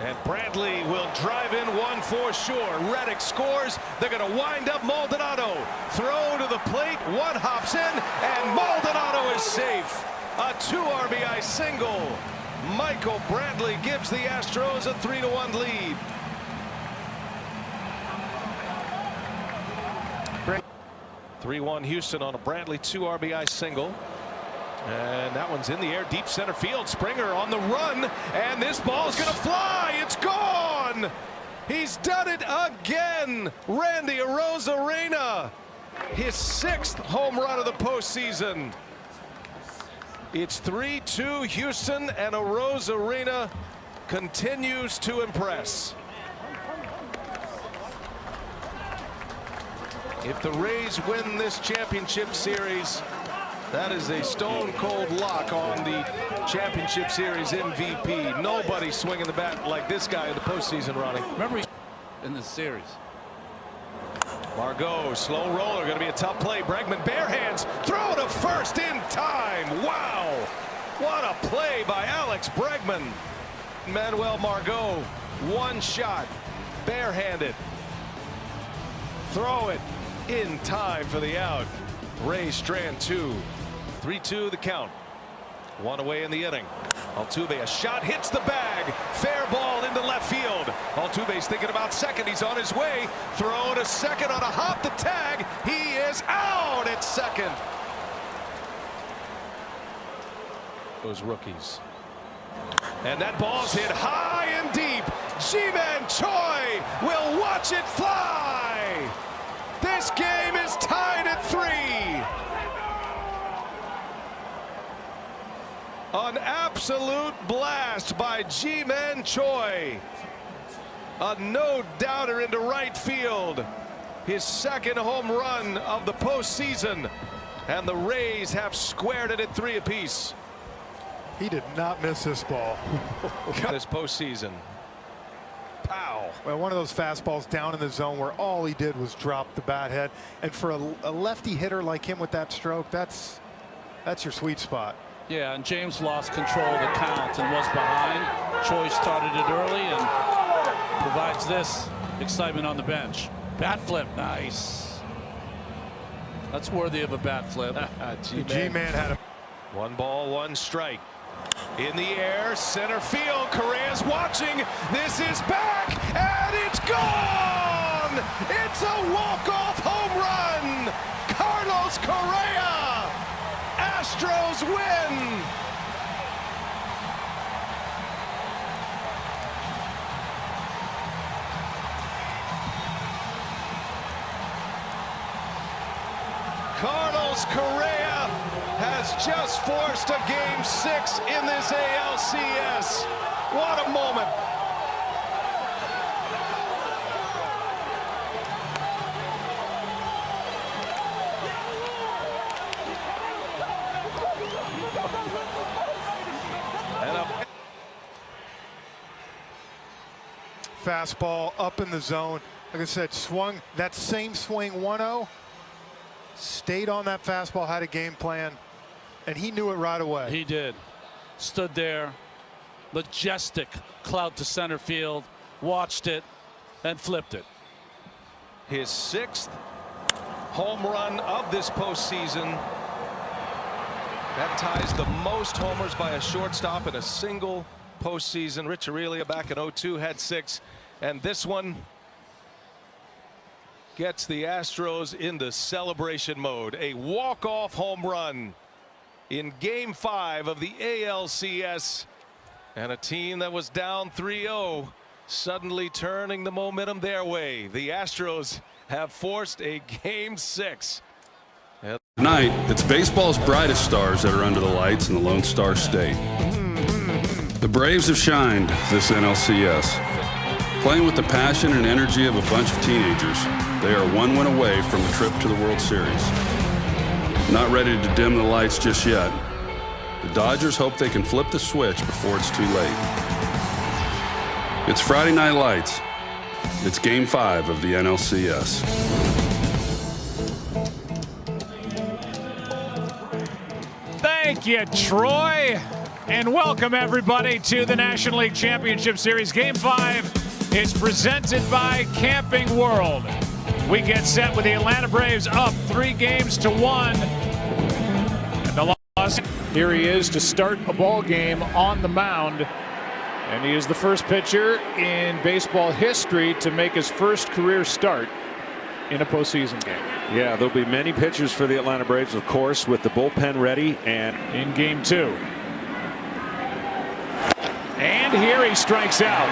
And Bradley will drive in one for sure. Reddick scores. They're going to wind up Maldonado. Throw to the plate. One hops in, and Maldonado is safe. A 2 RBI single. Michael Bradley gives the Astros a 3-1 lead. 3-1 Houston on a Bradley 2 RBI single. And that one's in the air, deep center field. Springer on the run, and this ball's going to fly. It's gone. He's done it again. Randy Arozarena, his 6th home run of the postseason. It's 3-2 Houston, and Arozarena continues to impress. If the Rays win this championship series, that is a stone-cold lock on the championship series MVP. Nobody swinging the bat like this guy in the postseason, Ronnie. Remember in this series. Margot, slow roller, going to be a tough play. Bregman, bare hands, throw to first in time. Wow, what a play by Alex Bregman. Manuel Margot, one shot, barehanded. Throw it in time for the out. Ray Strand 2. 3-2 the count. 1 away in the inning. Altuve, a shot hits the bag. Fair ball into left field. Altuve's thinking about second. He's on his way. Throw to second on a hop. The tag. He is out at second. Those rookies. And that ball's hit high and deep. Ji-Man Choi will watch it fly. This game is tied at 3. An absolute blast by Ji-Man Choi. A no-doubter into right field. His 2nd home run of the postseason. And the Rays have squared it at 3 apiece. He did not miss this ball. This postseason. Pow. Well, one of those fastballs down in the zone where all he did was drop the bat head. And for a lefty hitter like him with that stroke, that's your sweet spot. Yeah, and James lost control of the count and was behind. Choi started it early and provides this excitement on the bench. Bat flip, nice. That's worthy of a bat flip. The G-man had a 1 ball, 1 strike. In the air, center field. Correa's watching. This is back, and it's gone! It's a walk-off home run! Carlos Correa! Astros win! Carlos Correa has just forced a Game 6 in this ALCS. What a moment. fastball up in the zone. Like I said, swung that same swing 1-0. Stayed on that fastball, had a game plan, and he knew it right away. He did. Stood there, majestic clout to center field, watched it, and flipped it. His 6th home run of this postseason. That ties the most homers by a shortstop in a single postseason. Rich Aurelia back in 2002 had 6, and this one gets the Astros into celebration mode. A walk-off home run in Game 5 of the ALCS, and a team that was down 3-0 suddenly turning the momentum their way. The Astros have forced a Game 6. Tonight, it's baseball's brightest stars that are under the lights in the Lone Star State. The Braves have shined this NLCS. Playing with the passion and energy of a bunch of teenagers, they are 1 win away from a trip to the World Series. Not ready to dim the lights just yet. The Dodgers hope they can flip the switch before it's too late. It's Friday Night Lights. It's Game 5 of the NLCS. Thank you, Troy. And welcome, everybody, to the National League Championship Series. Game 5 is presented by Camping World. We get set with the Atlanta Braves up 3-1. And the loss. Here he is to start a ball game on the mound. And he is the first pitcher in baseball history to make his first career start in a postseason game. Yeah, there'll be many pitchers for the Atlanta Braves, of course, with the bullpen ready. And in Game 2. And here he strikes out.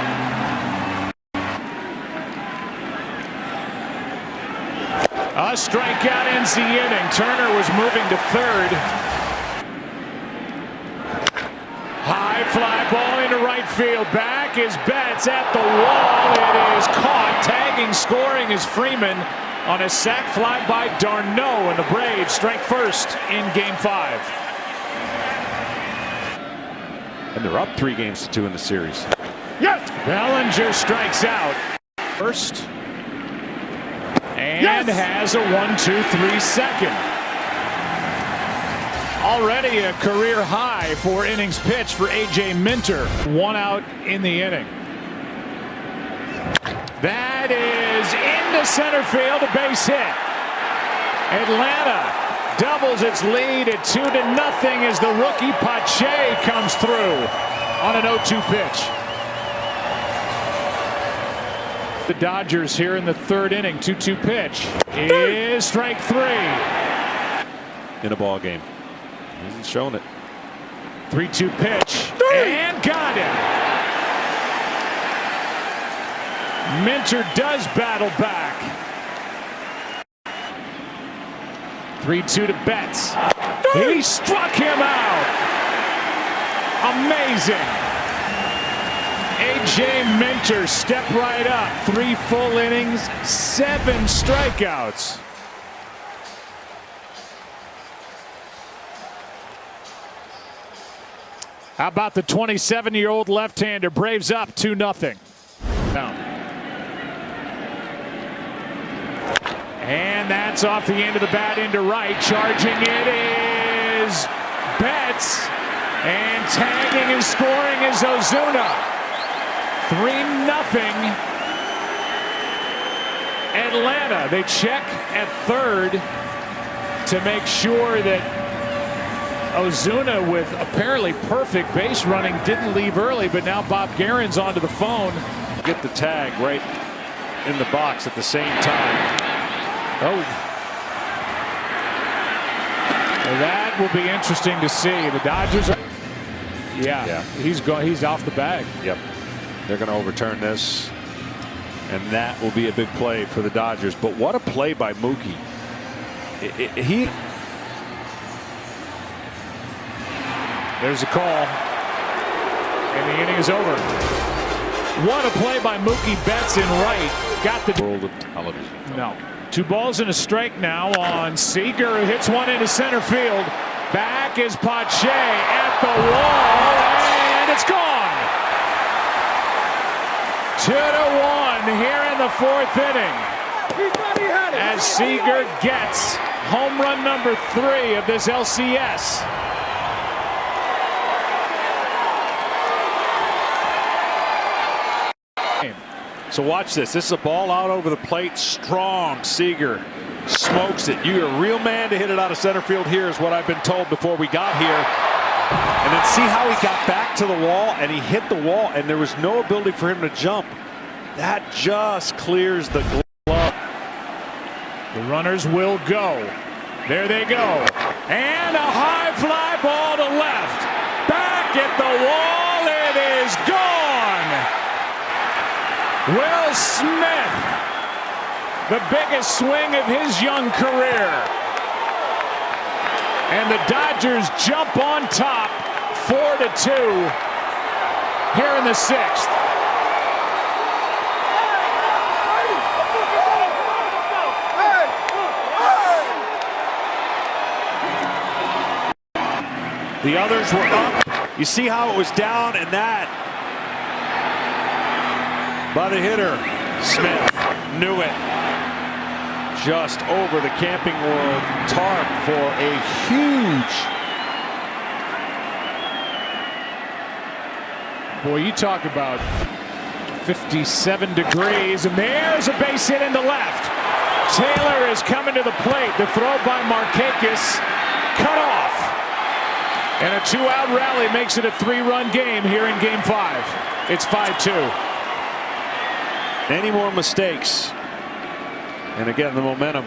A strikeout ends the inning. Turner was moving to third. High fly ball into right field. Back is Betts at the wall. It is caught. Tagging, scoring is Freeman on a sac fly by Darno, and the Braves strike first in Game 5. And they're up 3-2 in the series. Yes! Bellinger strikes out first. And has a 1-2-3 second. Already a career high for innings pitched for A.J. Minter. 1 out in the inning. That is into center field, a base hit. Atlanta doubles its lead at 2-0 as the rookie Pache comes through on an 0-2 pitch. The Dodgers here in the 3rd inning. 2-2 pitch is strike 3. In a ball game. He hasn't shown it. 3-2 pitch and got it. Minter does battle back. 3-2 to Betts. He struck him out. Amazing. A.J. Minter stepped right up. 3 full innings, 7 strikeouts. How about the 27-year-old left-hander? Braves up 2-0. Down. And that's off the end of the bat into right. Charging it is Betts. And tagging and scoring is Ozuna. 3-0 Atlanta. They check at third to make sure that Ozuna, with apparently perfect base running, didn't leave early, but now Bob Guerin's onto the phone. Get the tag right in the box at the same time. Oh. Well, that will be interesting to see. The Dodgers are, yeah. He's off the bag. Yep. They're going to overturn this, and that will be a big play for the Dodgers. But what a play by Mookie. There's a call, and the inning is over. What a play by Mookie Betts in right. Got the world of television. No. 2 balls and a strike now on Seager, who hits one into center field. Back is Pache at the wall, and it's gone. 2-1 here in the 4th inning. As Seager gets home run number 3 of this LCS. So watch this. This is a ball out over the plate. Strong. Seager smokes it. You're a real man to hit it out of center field here, is what I've been told before we got here. And then see how he got back to the wall, and he hit the wall, and there was no ability for him to jump. That just clears the glove. The runners will go. There they go. And a high fly ball to left. Back at the wall. It is gone. Will Smith, the biggest swing of his young career. And the Dodgers jump on top 4-2 here in the 6th. The others were up. You see how it was down, and that by the hitter. Smith knew it. Just over the Camping World tarp for a huge. Boy, you talk about 57 degrees, and there's a base hit into left. Taylor is coming to the plate. The throw by Markakis cut off. And a 2-out rally makes it a 3-run game here in Game 5. It's 5-2. Any more mistakes, and again the momentum.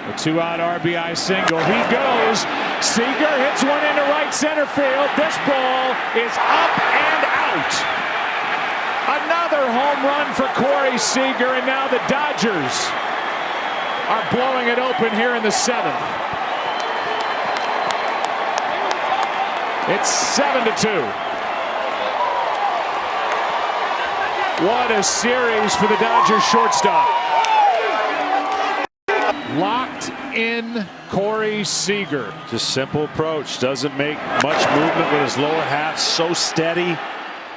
A 2-out RBI single. He goes. Seager hits one into right center field. This ball is up and out. Another home run for Corey Seager, and now the Dodgers are blowing it open here in the 7th. It's 7-2. What a series for the Dodgers shortstop. Locked in Corey Seager. Just simple approach. Doesn't make much movement with his lower half. So steady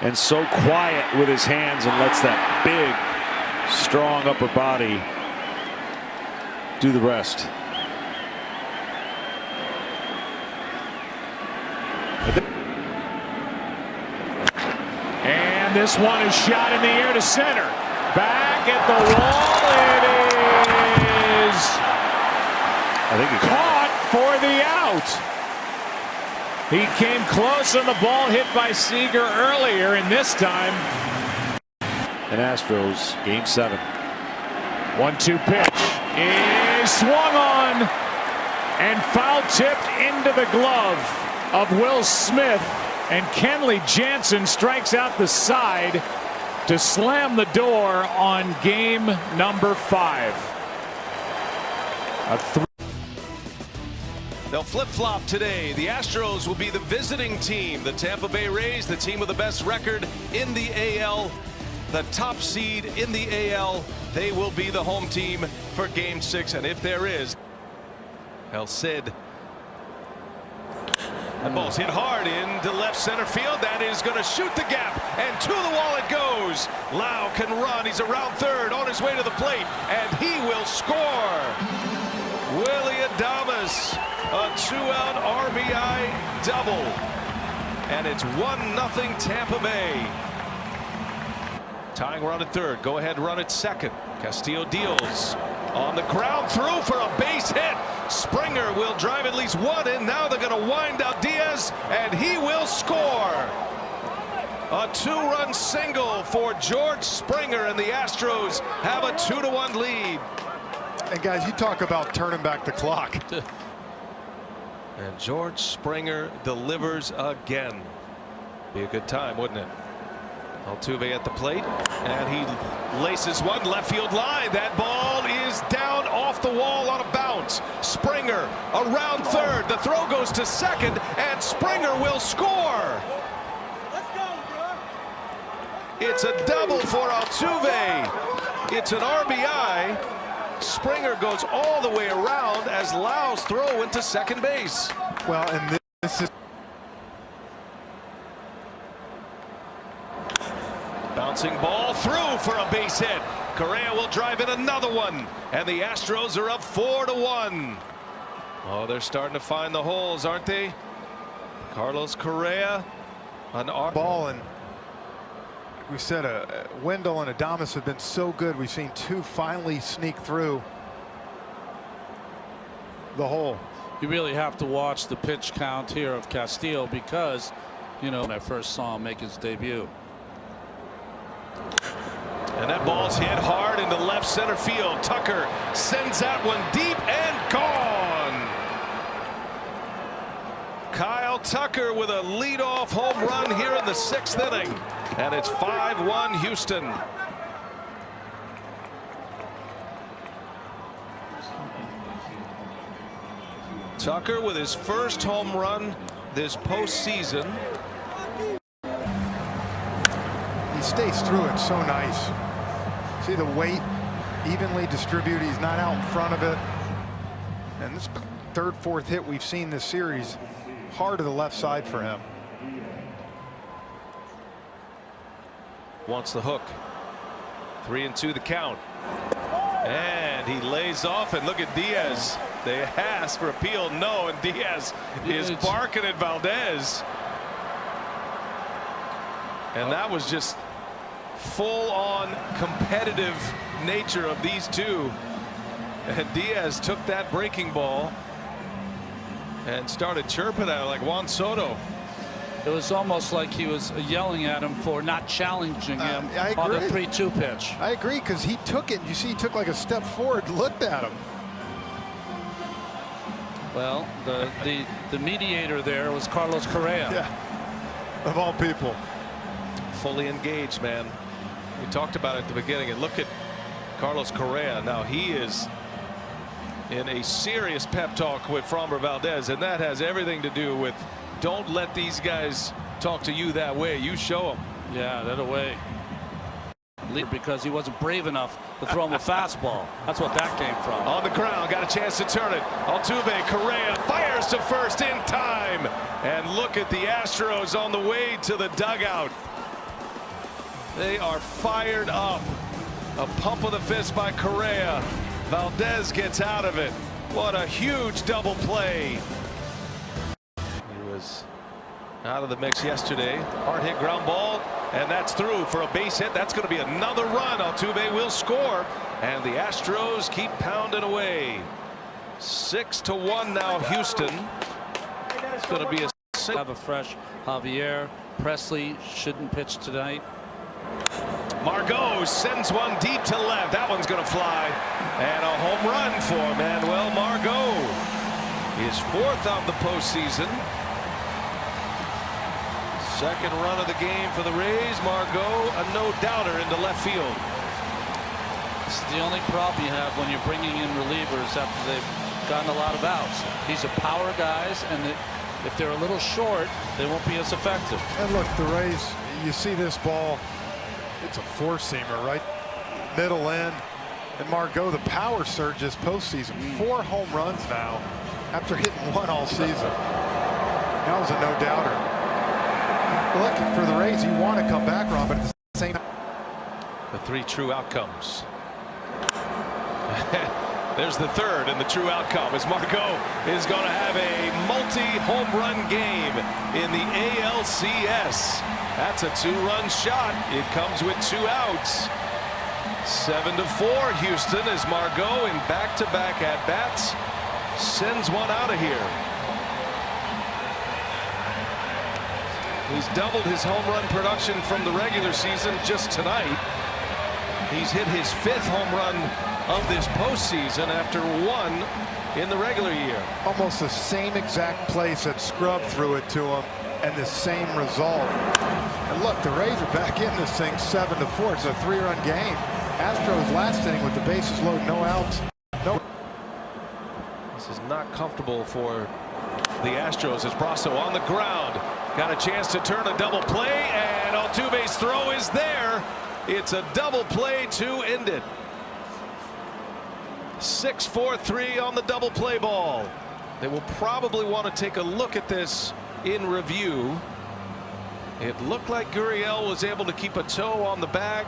and so quiet with his hands, and lets that big, strong upper body do the rest. And this one is shot in the air to center. Back at the wall. It is caught for the out. He came close on the ball hit by Seager earlier, and this time. And Astros, Game 7. 1-2 pitch is swung on and foul tipped into the glove of Will Smith. And Kenley Jansen strikes out the side to slam the door on game number 5. They'll flip-flop today. The Astros will be the visiting team. The Tampa Bay Rays, the team with the best record in the AL, the top seed in the AL, they will be the home team for Game 6. And if there is, El Cid. That ball's hit hard into left center field. That is going to shoot the gap, and to the wall it goes. Lau can run. He's around third, on his way to the plate, and he will score. Willy Adames, a 2-out RBI double, and it's 1-0 Tampa Bay. Tying run at third. Go ahead run at second. Castillo deals on the ground through for a base hit. Springer will drive at least one in. Now they're going to wind out Diaz, and he will score. A 2-run single for George Springer, and the Astros have a 2-1 lead. And guys, you talk about turning back the clock. And George Springer delivers again. Be a good time, wouldn't it? Altuve at the plate, and he laces one left field line. That ball is down off the wall on a bounce. Springer around third. The throw goes to second, and Springer will score. It's a double for Altuve. It's an RBI. Springer goes all the way around as Lau's throw into second base. Well, and this is bouncing ball through for a base hit. Correa will drive in another one, and the Astros are up 4-1. Oh, they're starting to find the holes, aren't they? Carlos Correa, an ball, and we said Wendell and Adames have been so good. We've seen two finally sneak through the hole. You really have to watch the pitch count here of Castillo, because, you know, when I first saw him make his debut. And that ball's hit hard into left center field. Tucker sends that one deep and gone. Kyle Tucker with a leadoff home run here in the 6th inning. And it's 5-1 Houston. Tucker with his first home run this postseason. He stays through it so nice. See the weight evenly distributed. He's not out in front of it. And this third, fourth hit we've seen this series, hard to the left side for him. Wants the hook. 3-2 the count. And he lays off, and look at Diaz. They asked for appeal, no, and Diaz is barking at Valdez. And that was just full-on competitive nature of these two. And Diaz took that breaking ball and started chirping at it like Juan Soto. It was almost like he was yelling at him for not challenging him on the 3-2 pitch. I agree, because he took it. You see, he took like a step forward, looked at him. Well, the mediator there was Carlos Correa. Yeah, of all people. Fully engaged, man. We talked about it at the beginning, and look at Carlos Correa. Now he is in a serious pep talk with Framber Valdez, and that has everything to do with, don't let these guys talk to you that way. You show them. Yeah, that away. Because he wasn't brave enough to throw him a fastball. That's what that came from. On the ground, got a chance to turn it. Altuve, Correa fires to first in time. And look at the Astros on the way to the dugout. They are fired up. A pump of the fist by Correa. Valdez gets out of it. What a huge double play. He was out of the mix yesterday. Hard hit ground ball, and that's through for a base hit. That's going to be another run. Altuve will score, and the Astros keep pounding away. 6-1 now Houston. It's going to be a have a fresh Javier. Presley shouldn't pitch tonight. Margot sends one deep to left. That one's going to fly, and a home run for Manuel Margot. His 4th of the postseason. Second run of the game for the Rays. Margot, a no-doubter into left field. This is the only problem you have when you're bringing in relievers after they've gotten a lot of outs. These are power guys, and if they're a little short, they won't be as effective. And look, the Rays, you see this ball, it's a four-seamer, right? Middle end. And Margot, the power surge this postseason. 4 home runs now after hitting 1 all season. That was a no-doubter. Look, for the Rays, you want to come back, Ron, but at the same time. The 3 true outcomes. There's the third and the true outcome as Margot is going to have a multi-home run game in the ALCS. That's a 2-run shot. It comes with 2 outs. 7-4 Houston as Margot in back-to-back at-bats sends one out of here. He's doubled his home run production from the regular season just tonight. He's hit his 5th home run of this postseason after 1 in the regular year. Almost the same exact place that Scrub threw it to him, and the same result. And look, the Rays are back in this thing 7-4. It's a 3-run game. Astros last inning with the bases loaded, no outs. No. This is not comfortable for the Astros as Brasso on the ground. Got a chance to turn a double play, and Altuve's throw is there. It's a double play to end it. 6-4-3 on the double play ball. They will probably want to take a look at this in review. It looked like Gurriel was able to keep a toe on the bag.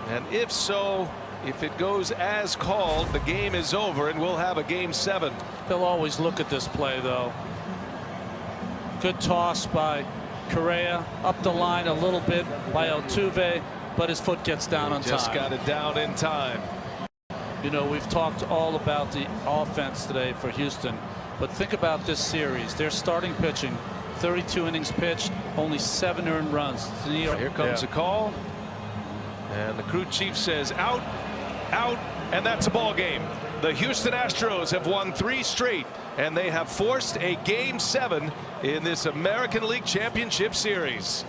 And if so, if it goes as called, the game is over and we'll have a game 7. They'll always look at this play, though. Good toss by Correa, up the line a little bit by Altuve, but his foot gets down on time. Just got it down in time. You know, we've talked all about the offense today for Houston, but think about this series. They're starting pitching, 32 innings pitched, only 7 earned runs. Here comes a call, and the crew chief says out, out, and that's a ball game. The Houston Astros have won 3 straight, and they have forced a game 7 in this American League Championship Series.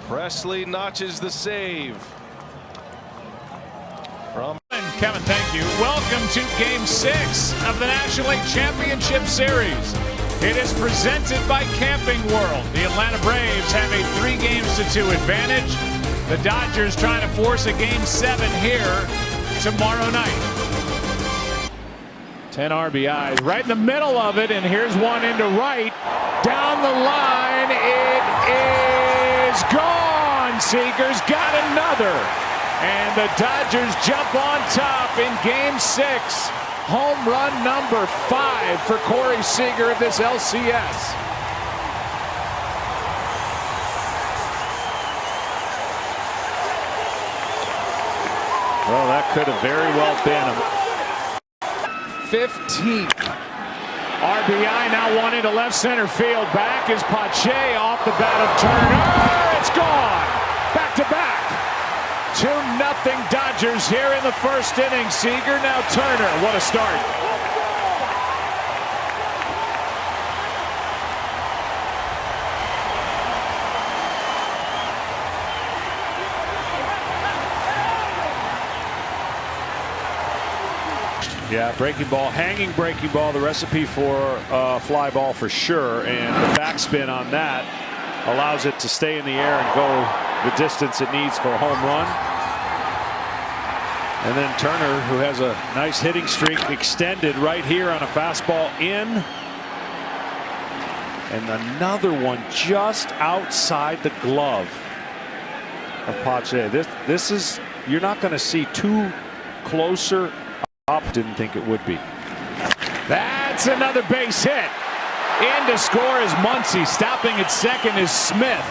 Presley notches the save. From Kevin, thank you. Welcome to Game 6 of the National League Championship Series. It is presented by Camping World. The Atlanta Braves have a 3-2 advantage. The Dodgers trying to force a Game 7 here tomorrow night. 10 RBIs right in the middle of it, and here's one into right. Down the line, it is gone. Seager's got another. And the Dodgers jump on top in Game 6. Home run number 5 for Corey Seager of this LCS. Well, that could have very well been him. 15th RBI, now one into left center field. Back is Pache off the bat of Turner. It's gone. Back to back. 2-0 Dodgers here in the first inning. Seager, now Turner. What a start. Yeah, breaking ball, hanging breaking ball, the recipe for fly ball for sure, and the backspin on that allows it to stay in the air and go the distance it needs for a home run. And then Turner, who has a nice hitting streak, extended right here on a fastball in. And another one just outside the glove of Pache. This is, you're not going to see too closer up. Didn't think it would be. That's another base hit. In to score is Muncy. Stopping at second is Smith.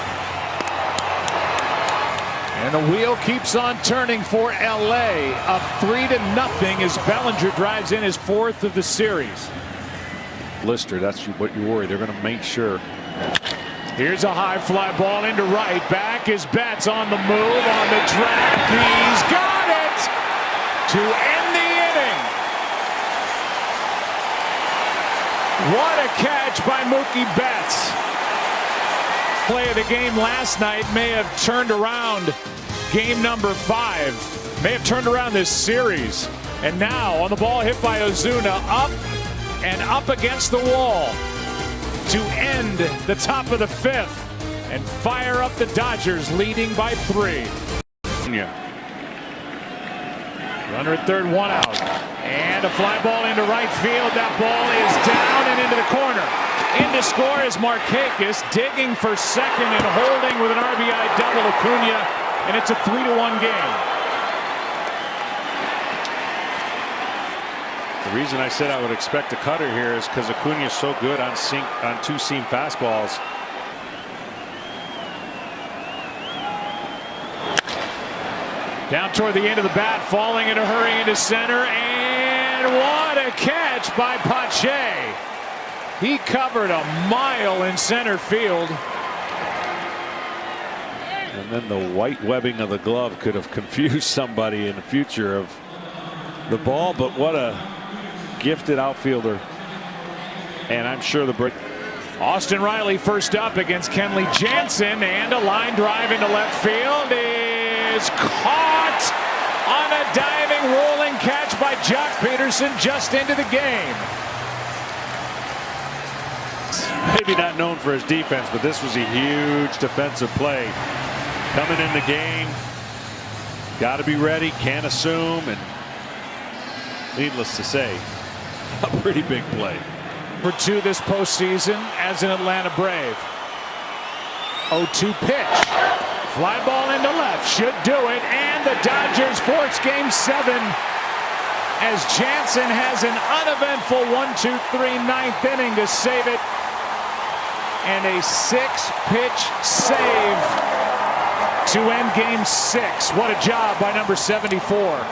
And the wheel keeps on turning for LA. Up 3-0 as Bellinger drives in his 4th of the series. Blister, that's what you worry. They're going to make sure. Here's a high fly ball into right. Back is Betts on the move, on the track. He's got it to end the inning. What a catch by Mookie Betts. Play of the game last night may have turned around game number 5. May have turned around this series. And now on the ball hit by Ozuna, up and up against the wall to end the top of the 5th and fire up the Dodgers, leading by 3. Runner at third, 1 out. And a fly ball into right field. That ball is down and into the corner. In to score is Markakis, digging for second and holding with an RBI double Acuna, and it's a 3-1 game. The reason I said I would expect a cutter here is because Acuna is so good on two-seam fastballs. Down toward the end of the bat, falling in a hurry into center, and what a catch by Pache. He covered a mile in center field. And then the white webbing of the glove could have confused somebody in the future of the ball, but what a gifted outfielder. And I'm sure the break. Austin Riley first up against Kenley Jansen, and a line drive into left field is caught on a diving, rolling catch by Jock Peterson just into the game. Maybe not known for his defense, but this was a huge defensive play. Coming in the game, got to be ready, can't assume, and needless to say, a pretty big play. For 2 this postseason as an Atlanta Brave. 0-2 pitch. Fly ball into left. Should do it. And the Dodgers force game 7 as Jansen has an uneventful 1-2-3 ninth inning to save it. And a 6-pitch save to end game 6. What a job by number 74.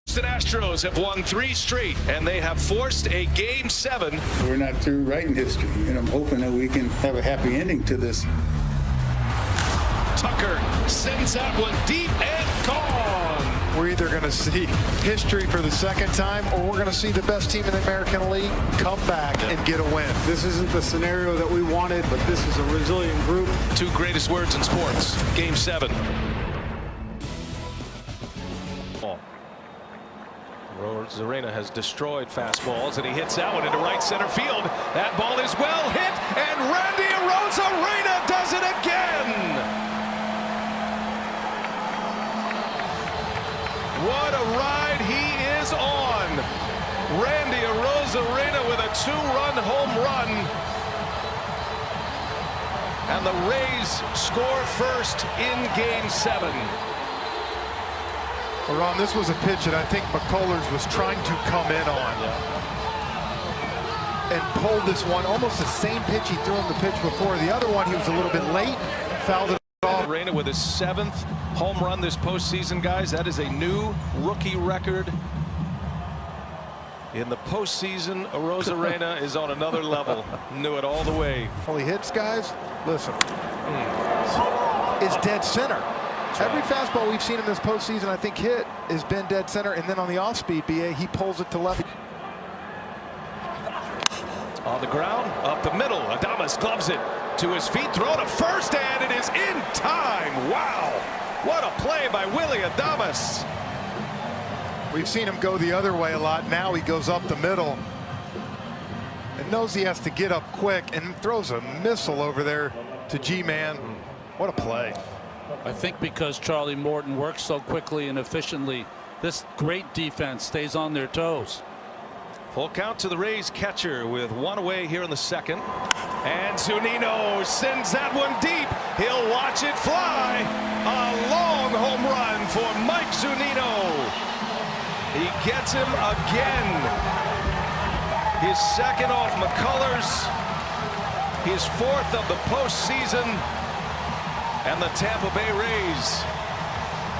The Astros have won 3 straight, and they have forced a game 7. We're not through writing history, and I'm hoping that we can have a happy ending to this. Tucker sends that one deep and gone. We're either going to see history for the second time, or we're going to see the best team in the American League come back and get a win. This isn't the scenario that we wanted, but this is a resilient group. 2 greatest words in sports. Game 7. Rosarena has destroyed fastballs, and he hits that one into right center field. That ball is well hit, and Randy Rosarena does it again. What a ride he is on. Randy Rosarena with a 2-run home run. And the Rays score first in game 7. Well, Ron, this was a pitch that I think McCullers was trying to come in on. And pulled this one, almost the same pitch he threw him the pitch before. The other one, he was a little bit late, fouled it off. Rosarena with his 7th home run this postseason, guys. That is a new rookie record. In the postseason, Rosarena is on another level. Knew it all the way. All he hits, guys, listen, is dead center. Every fastball we've seen in this postseason, I think, hit has been dead center, and then on the off-speed, BA, he pulls it to left. On the ground, up the middle, Adames gloves it to his feet, throw to first, and it is in time. Wow, what a play by Willie Adames. We've seen him go the other way a lot. Now he goes up the middle and knows he has to get up quick and throws a missile over there to G-Man. What a play. I think because Charlie Morton works so quickly and efficiently, this great defense stays on their toes. Full count to the Rays catcher with 1 away here in the 2nd. And Zunino sends that one deep. He'll watch it fly. A long home run for Mike Zunino. He gets him again. His 2nd off McCullers. His 4th of the postseason. And the Tampa Bay Rays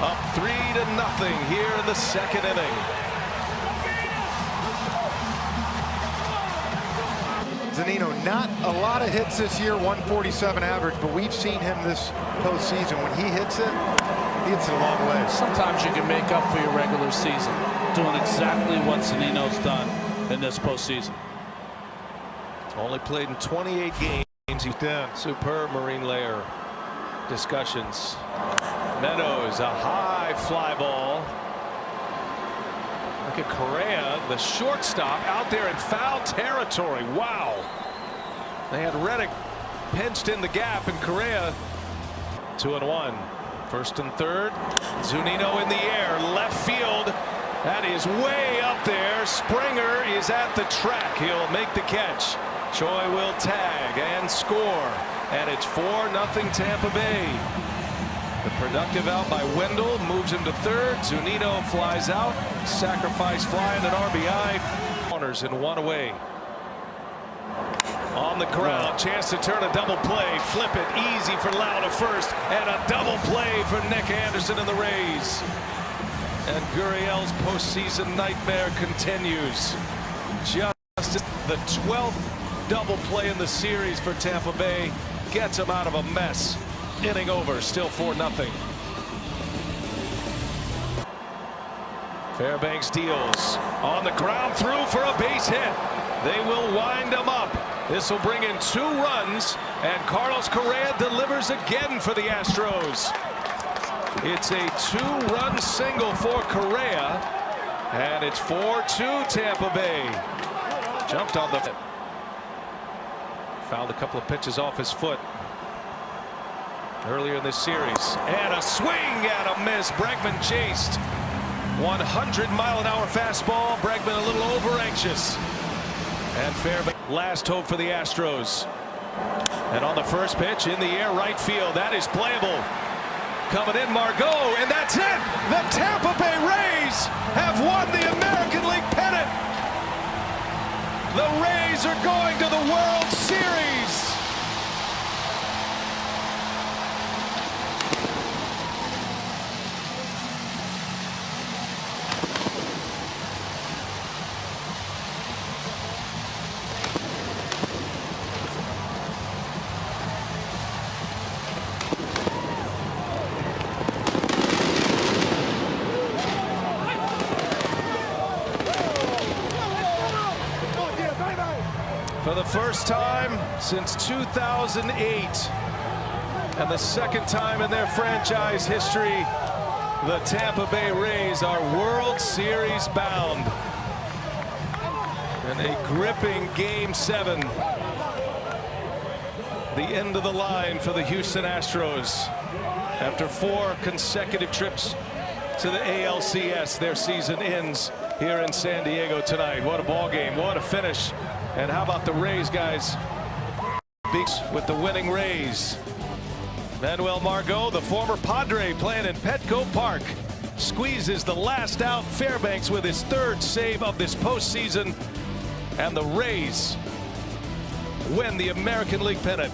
up 3-0 here in the 2nd inning. Zunino, not a lot of hits this year, 147 average, but we've seen him this postseason. When he hits it a long way. Sometimes you can make up for your regular season, doing exactly what Zunino's done in this postseason. Only played in 28 games. He's done. Superb marine layer. Discussions. Meadows, a high fly ball. Look at Correa, the shortstop, out there in foul territory. Wow. They had Reddick pinched in the gap, and Correa 2-1. 1st and 3rd. Zunino in the air, left field. That is way up there. Springer is at the track. He'll make the catch. Choi will tag and score. And it's 4-0 Tampa Bay. The productive out by Wendell moves him to third. Zunino flies out. Sacrifice fly and an RBI. Corners and one away. On the ground, chance to turn a double play. Flip it easy for Lau to first. And a double play for Nick Anderson and the Rays. And Gurriel's postseason nightmare continues. Just the 12th double play in the series for Tampa Bay gets him out of a mess. Inning over, still 4-0. Fairbanks deals on the ground through for a base hit. They will wind him up. This will bring in 2 runs, and Carlos Correa delivers again for the Astros. It's a 2-run single for Correa, and it's 4-2 Tampa Bay. Jumped on the fouled a couple of pitches off his foot earlier in this series, and a swing and a miss. Bregman chased. 100-mile-an-hour fastball. Bregman a little over anxious, and Fairbanks last hope for the Astros. And on the first pitch in the air, right field, that is playable. Coming in, Margot, and that's it. The Tampa Bay Rays have won the American League pennant. The Rays are going to the World Series. For the first time since 2008, and the second time in their franchise history, the Tampa Bay Rays are World Series bound. In a gripping Game 7. The end of the line for the Houston Astros. After 4 consecutive trips to the ALCS, their season ends here in San Diego tonight. What a ball game, what a finish. And how about the Rays, guys? Beaks with the winning Rays. Manuel Margot, the former Padre, playing in Petco Park, squeezes the last out. Fairbanks with his 3rd save of this postseason. And the Rays win the American League pennant.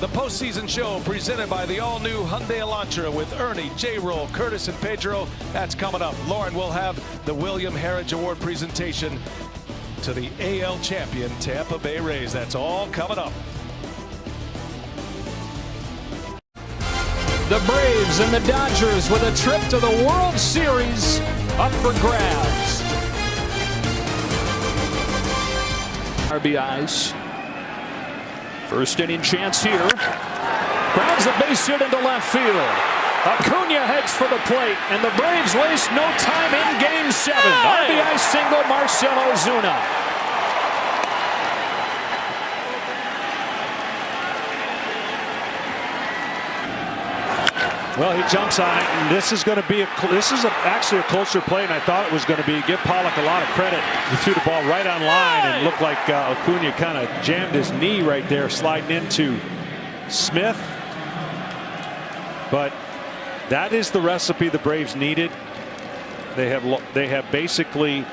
The postseason show presented by the all-new Hyundai Elantra with Ernie, J-Roll, Curtis, and Pedro. That's coming up. Lauren will have the William Heritage Award presentation to the AL champion Tampa Bay Rays. That's all coming up. The Braves and the Dodgers with a trip to the World Series up for grabs. RBIs. First inning chance here. Grounds a base hit into left field. Acuna heads for the plate, and the Braves waste no time in Game 7. RBI single, Marcell Ozuna. Well, he jumps on it, and this is going to be actually a closer play than I thought it was going to be. Give Pollock a lot of credit. He threw the ball right on line, and looked like Acuna kind of jammed his knee right there, sliding into Smith. But that is the recipe the Braves needed. They have basically.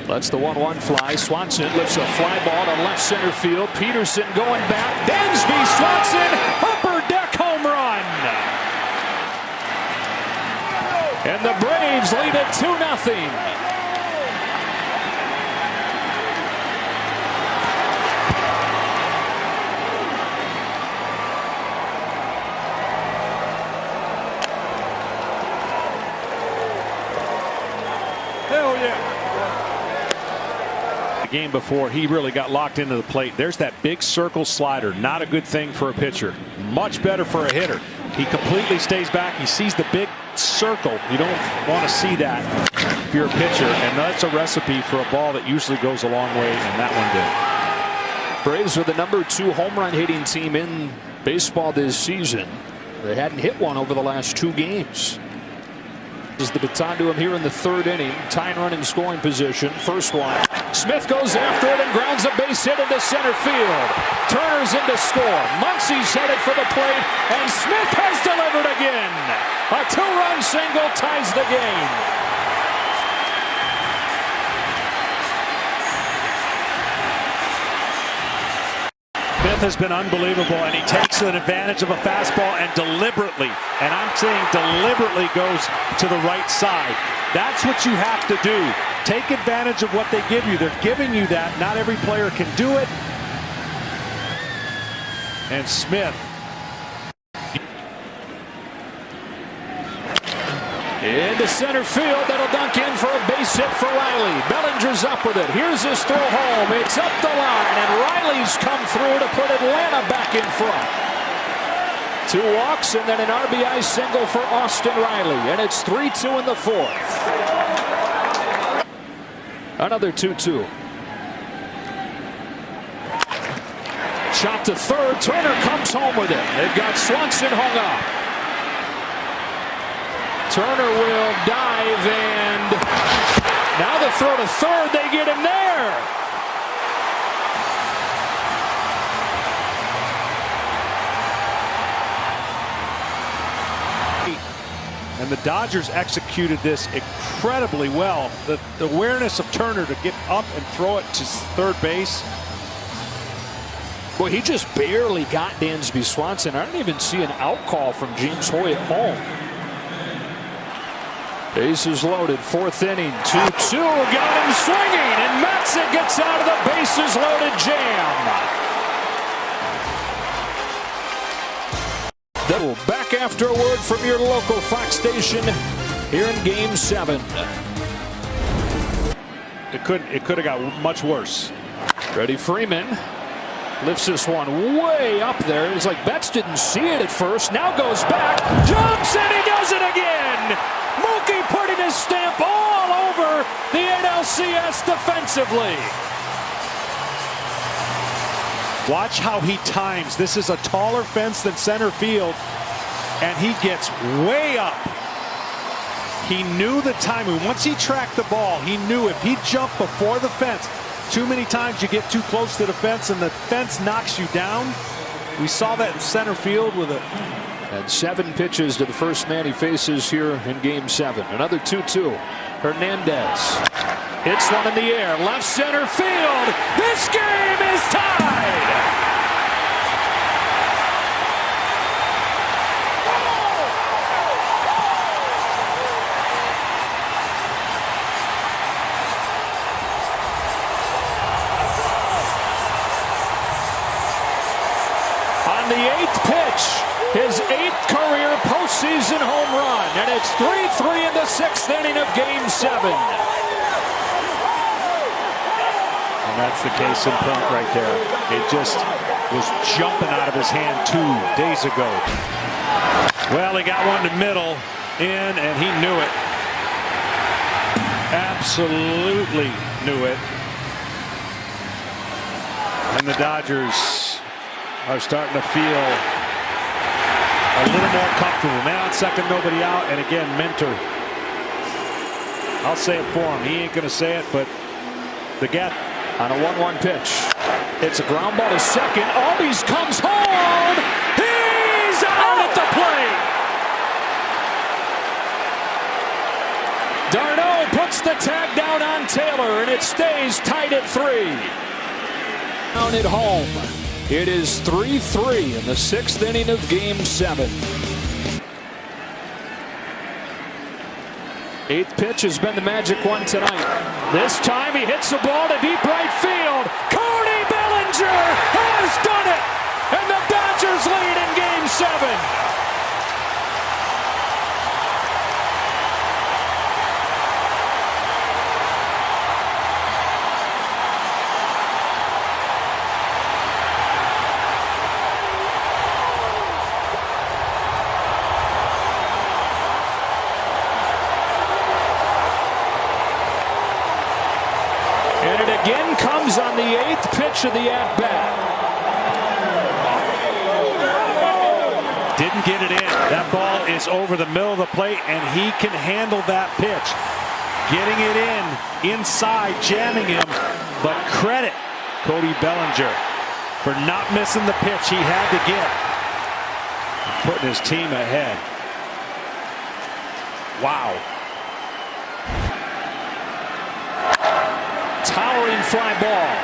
That's the 1-1 fly. Swanson lifts a fly ball to left center field. Peterson going back. Dansby, Swanson, upper deck home run. And the Braves lead it 2-0. Game before he really got locked into the plate. There's that big circle slider. Not a good thing for a pitcher. Much better for a hitter. He completely stays back. He sees the big circle. You don't want to see that if you're a pitcher, and that's a recipe for a ball that usually goes a long way, and that one did. Braves are the #2 home run hitting team in baseball this season. They hadn't hit one over the last 2 games. Is the baton to him here in the third inning. Tying run in scoring position. First one. Smith goes after it and grounds a base hit into center field. Turner's in to score. Muncie's headed for the plate, and Smith has delivered again. A two-run single ties the game. Smith has been unbelievable, and he takes an advantage of a fastball and deliberately, and I'm saying deliberately, goes to the right side. That's what you have to do. Take advantage of what they give you. They're giving you that. Not every player can do it. And Smith. Into center field. That'll dunk in for a base hit for Riley. Bellinger's up with it. Here's his throw home. It's up the line, and Riley's come through to put Atlanta back in front. 2 walks and then an RBI single for Austin Riley, and it's 3-2 in the fourth. Another 2-2. Shot to third. Turner comes home with it. They've got Swanson hung up. Turner will dive, and now the throw to third. They get him there. And the Dodgers executed this incredibly well. The awareness of Turner to get up and throw it to third base. Boy, he just barely got Dansby Swanson. I don't even see an out call from James Hoy at home. Bases loaded, fourth inning, 2-2, got him swinging, and Matzik gets out of the bases loaded jam. Back after a word from your local Fox station here in Game 7. It could have got much worse. Freddie Freeman lifts this one way up there. It's like Betts didn't see it at first. Now goes back, jumps, and he does it again. Mookie putting his stamp all over the NLCS defensively. Watch how he times. This is a taller fence than center field, and he gets way up. He knew the timing. Once he tracked the ball, he knew if he jumped before the fence. Too many times you get too close to the fence and the fence knocks you down. We saw that in center field with it. And 7 pitches to the first man he faces here in Game 7. Another 2-2. Hernandez hits one in the air, left center field. This game is tied. On the 8th pitch, his 8th career postseason home run, and it's 3-3 in the 6th inning of Game 7. And that's the case in point right there. It just was jumping out of his hand 2 days ago. Well, he got one to middle, in, and he knew it. Absolutely knew it. And the Dodgers are starting to feel a little more comfortable. Man on second, nobody out, and again, Minter. I'll say it for him. He ain't going to say it, but the gap on a 1-1 pitch. It's a ground ball to second. Albies comes home. He's out at the plate. Darno puts the tag down on Taylor, and it stays tied at 3. Down at home. It is 3-3 in the 6th inning of Game 7. 8th pitch has been the magic one tonight. This time he hits the ball to deep right field. Cody Bellinger has done it, and the Dodgers lead in Game 7. And it again comes on the 8th pitch of the at-bat. didn't get it in. That ball is is over the middle of the plate, and he can handle that pitch. Getting it inside, jamming him, but credit Cody Bellinger for not missing the pitch he had to get. Putting his team ahead. Wow. Towering fly ball.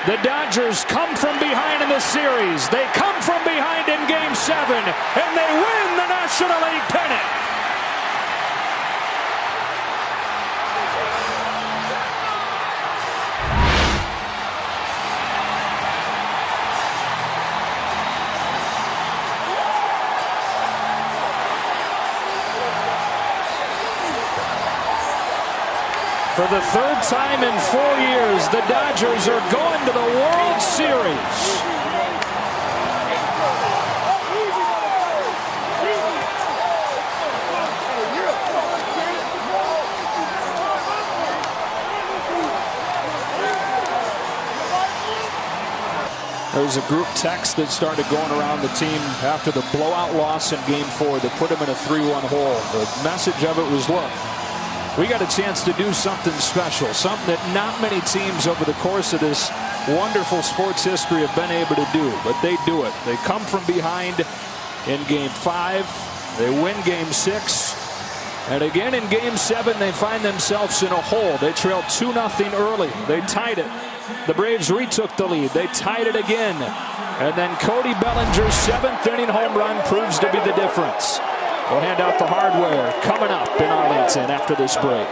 The Dodgers come from behind in the series. They come from behind in Game 7, and they win the National League pennant. For the third time in 4 years, the Dodgers are going to the World Series. There was a group text that started going around the team after the blowout loss in Game 4 that put them in a 3-1 hole. The message of it was, look, we got a chance to do something special, something that not many teams over the course of this wonderful sports history have been able to do, but they do it. They come from behind in Game 5, they win Game 6, and again in Game 7 they find themselves in a hole. They trailed 2-0 early. They tied it. The Braves retook the lead. They tied it again. And then Cody Bellinger's 7th inning home run proves to be the difference. We'll hand out the hardware coming up in Arlington after this break.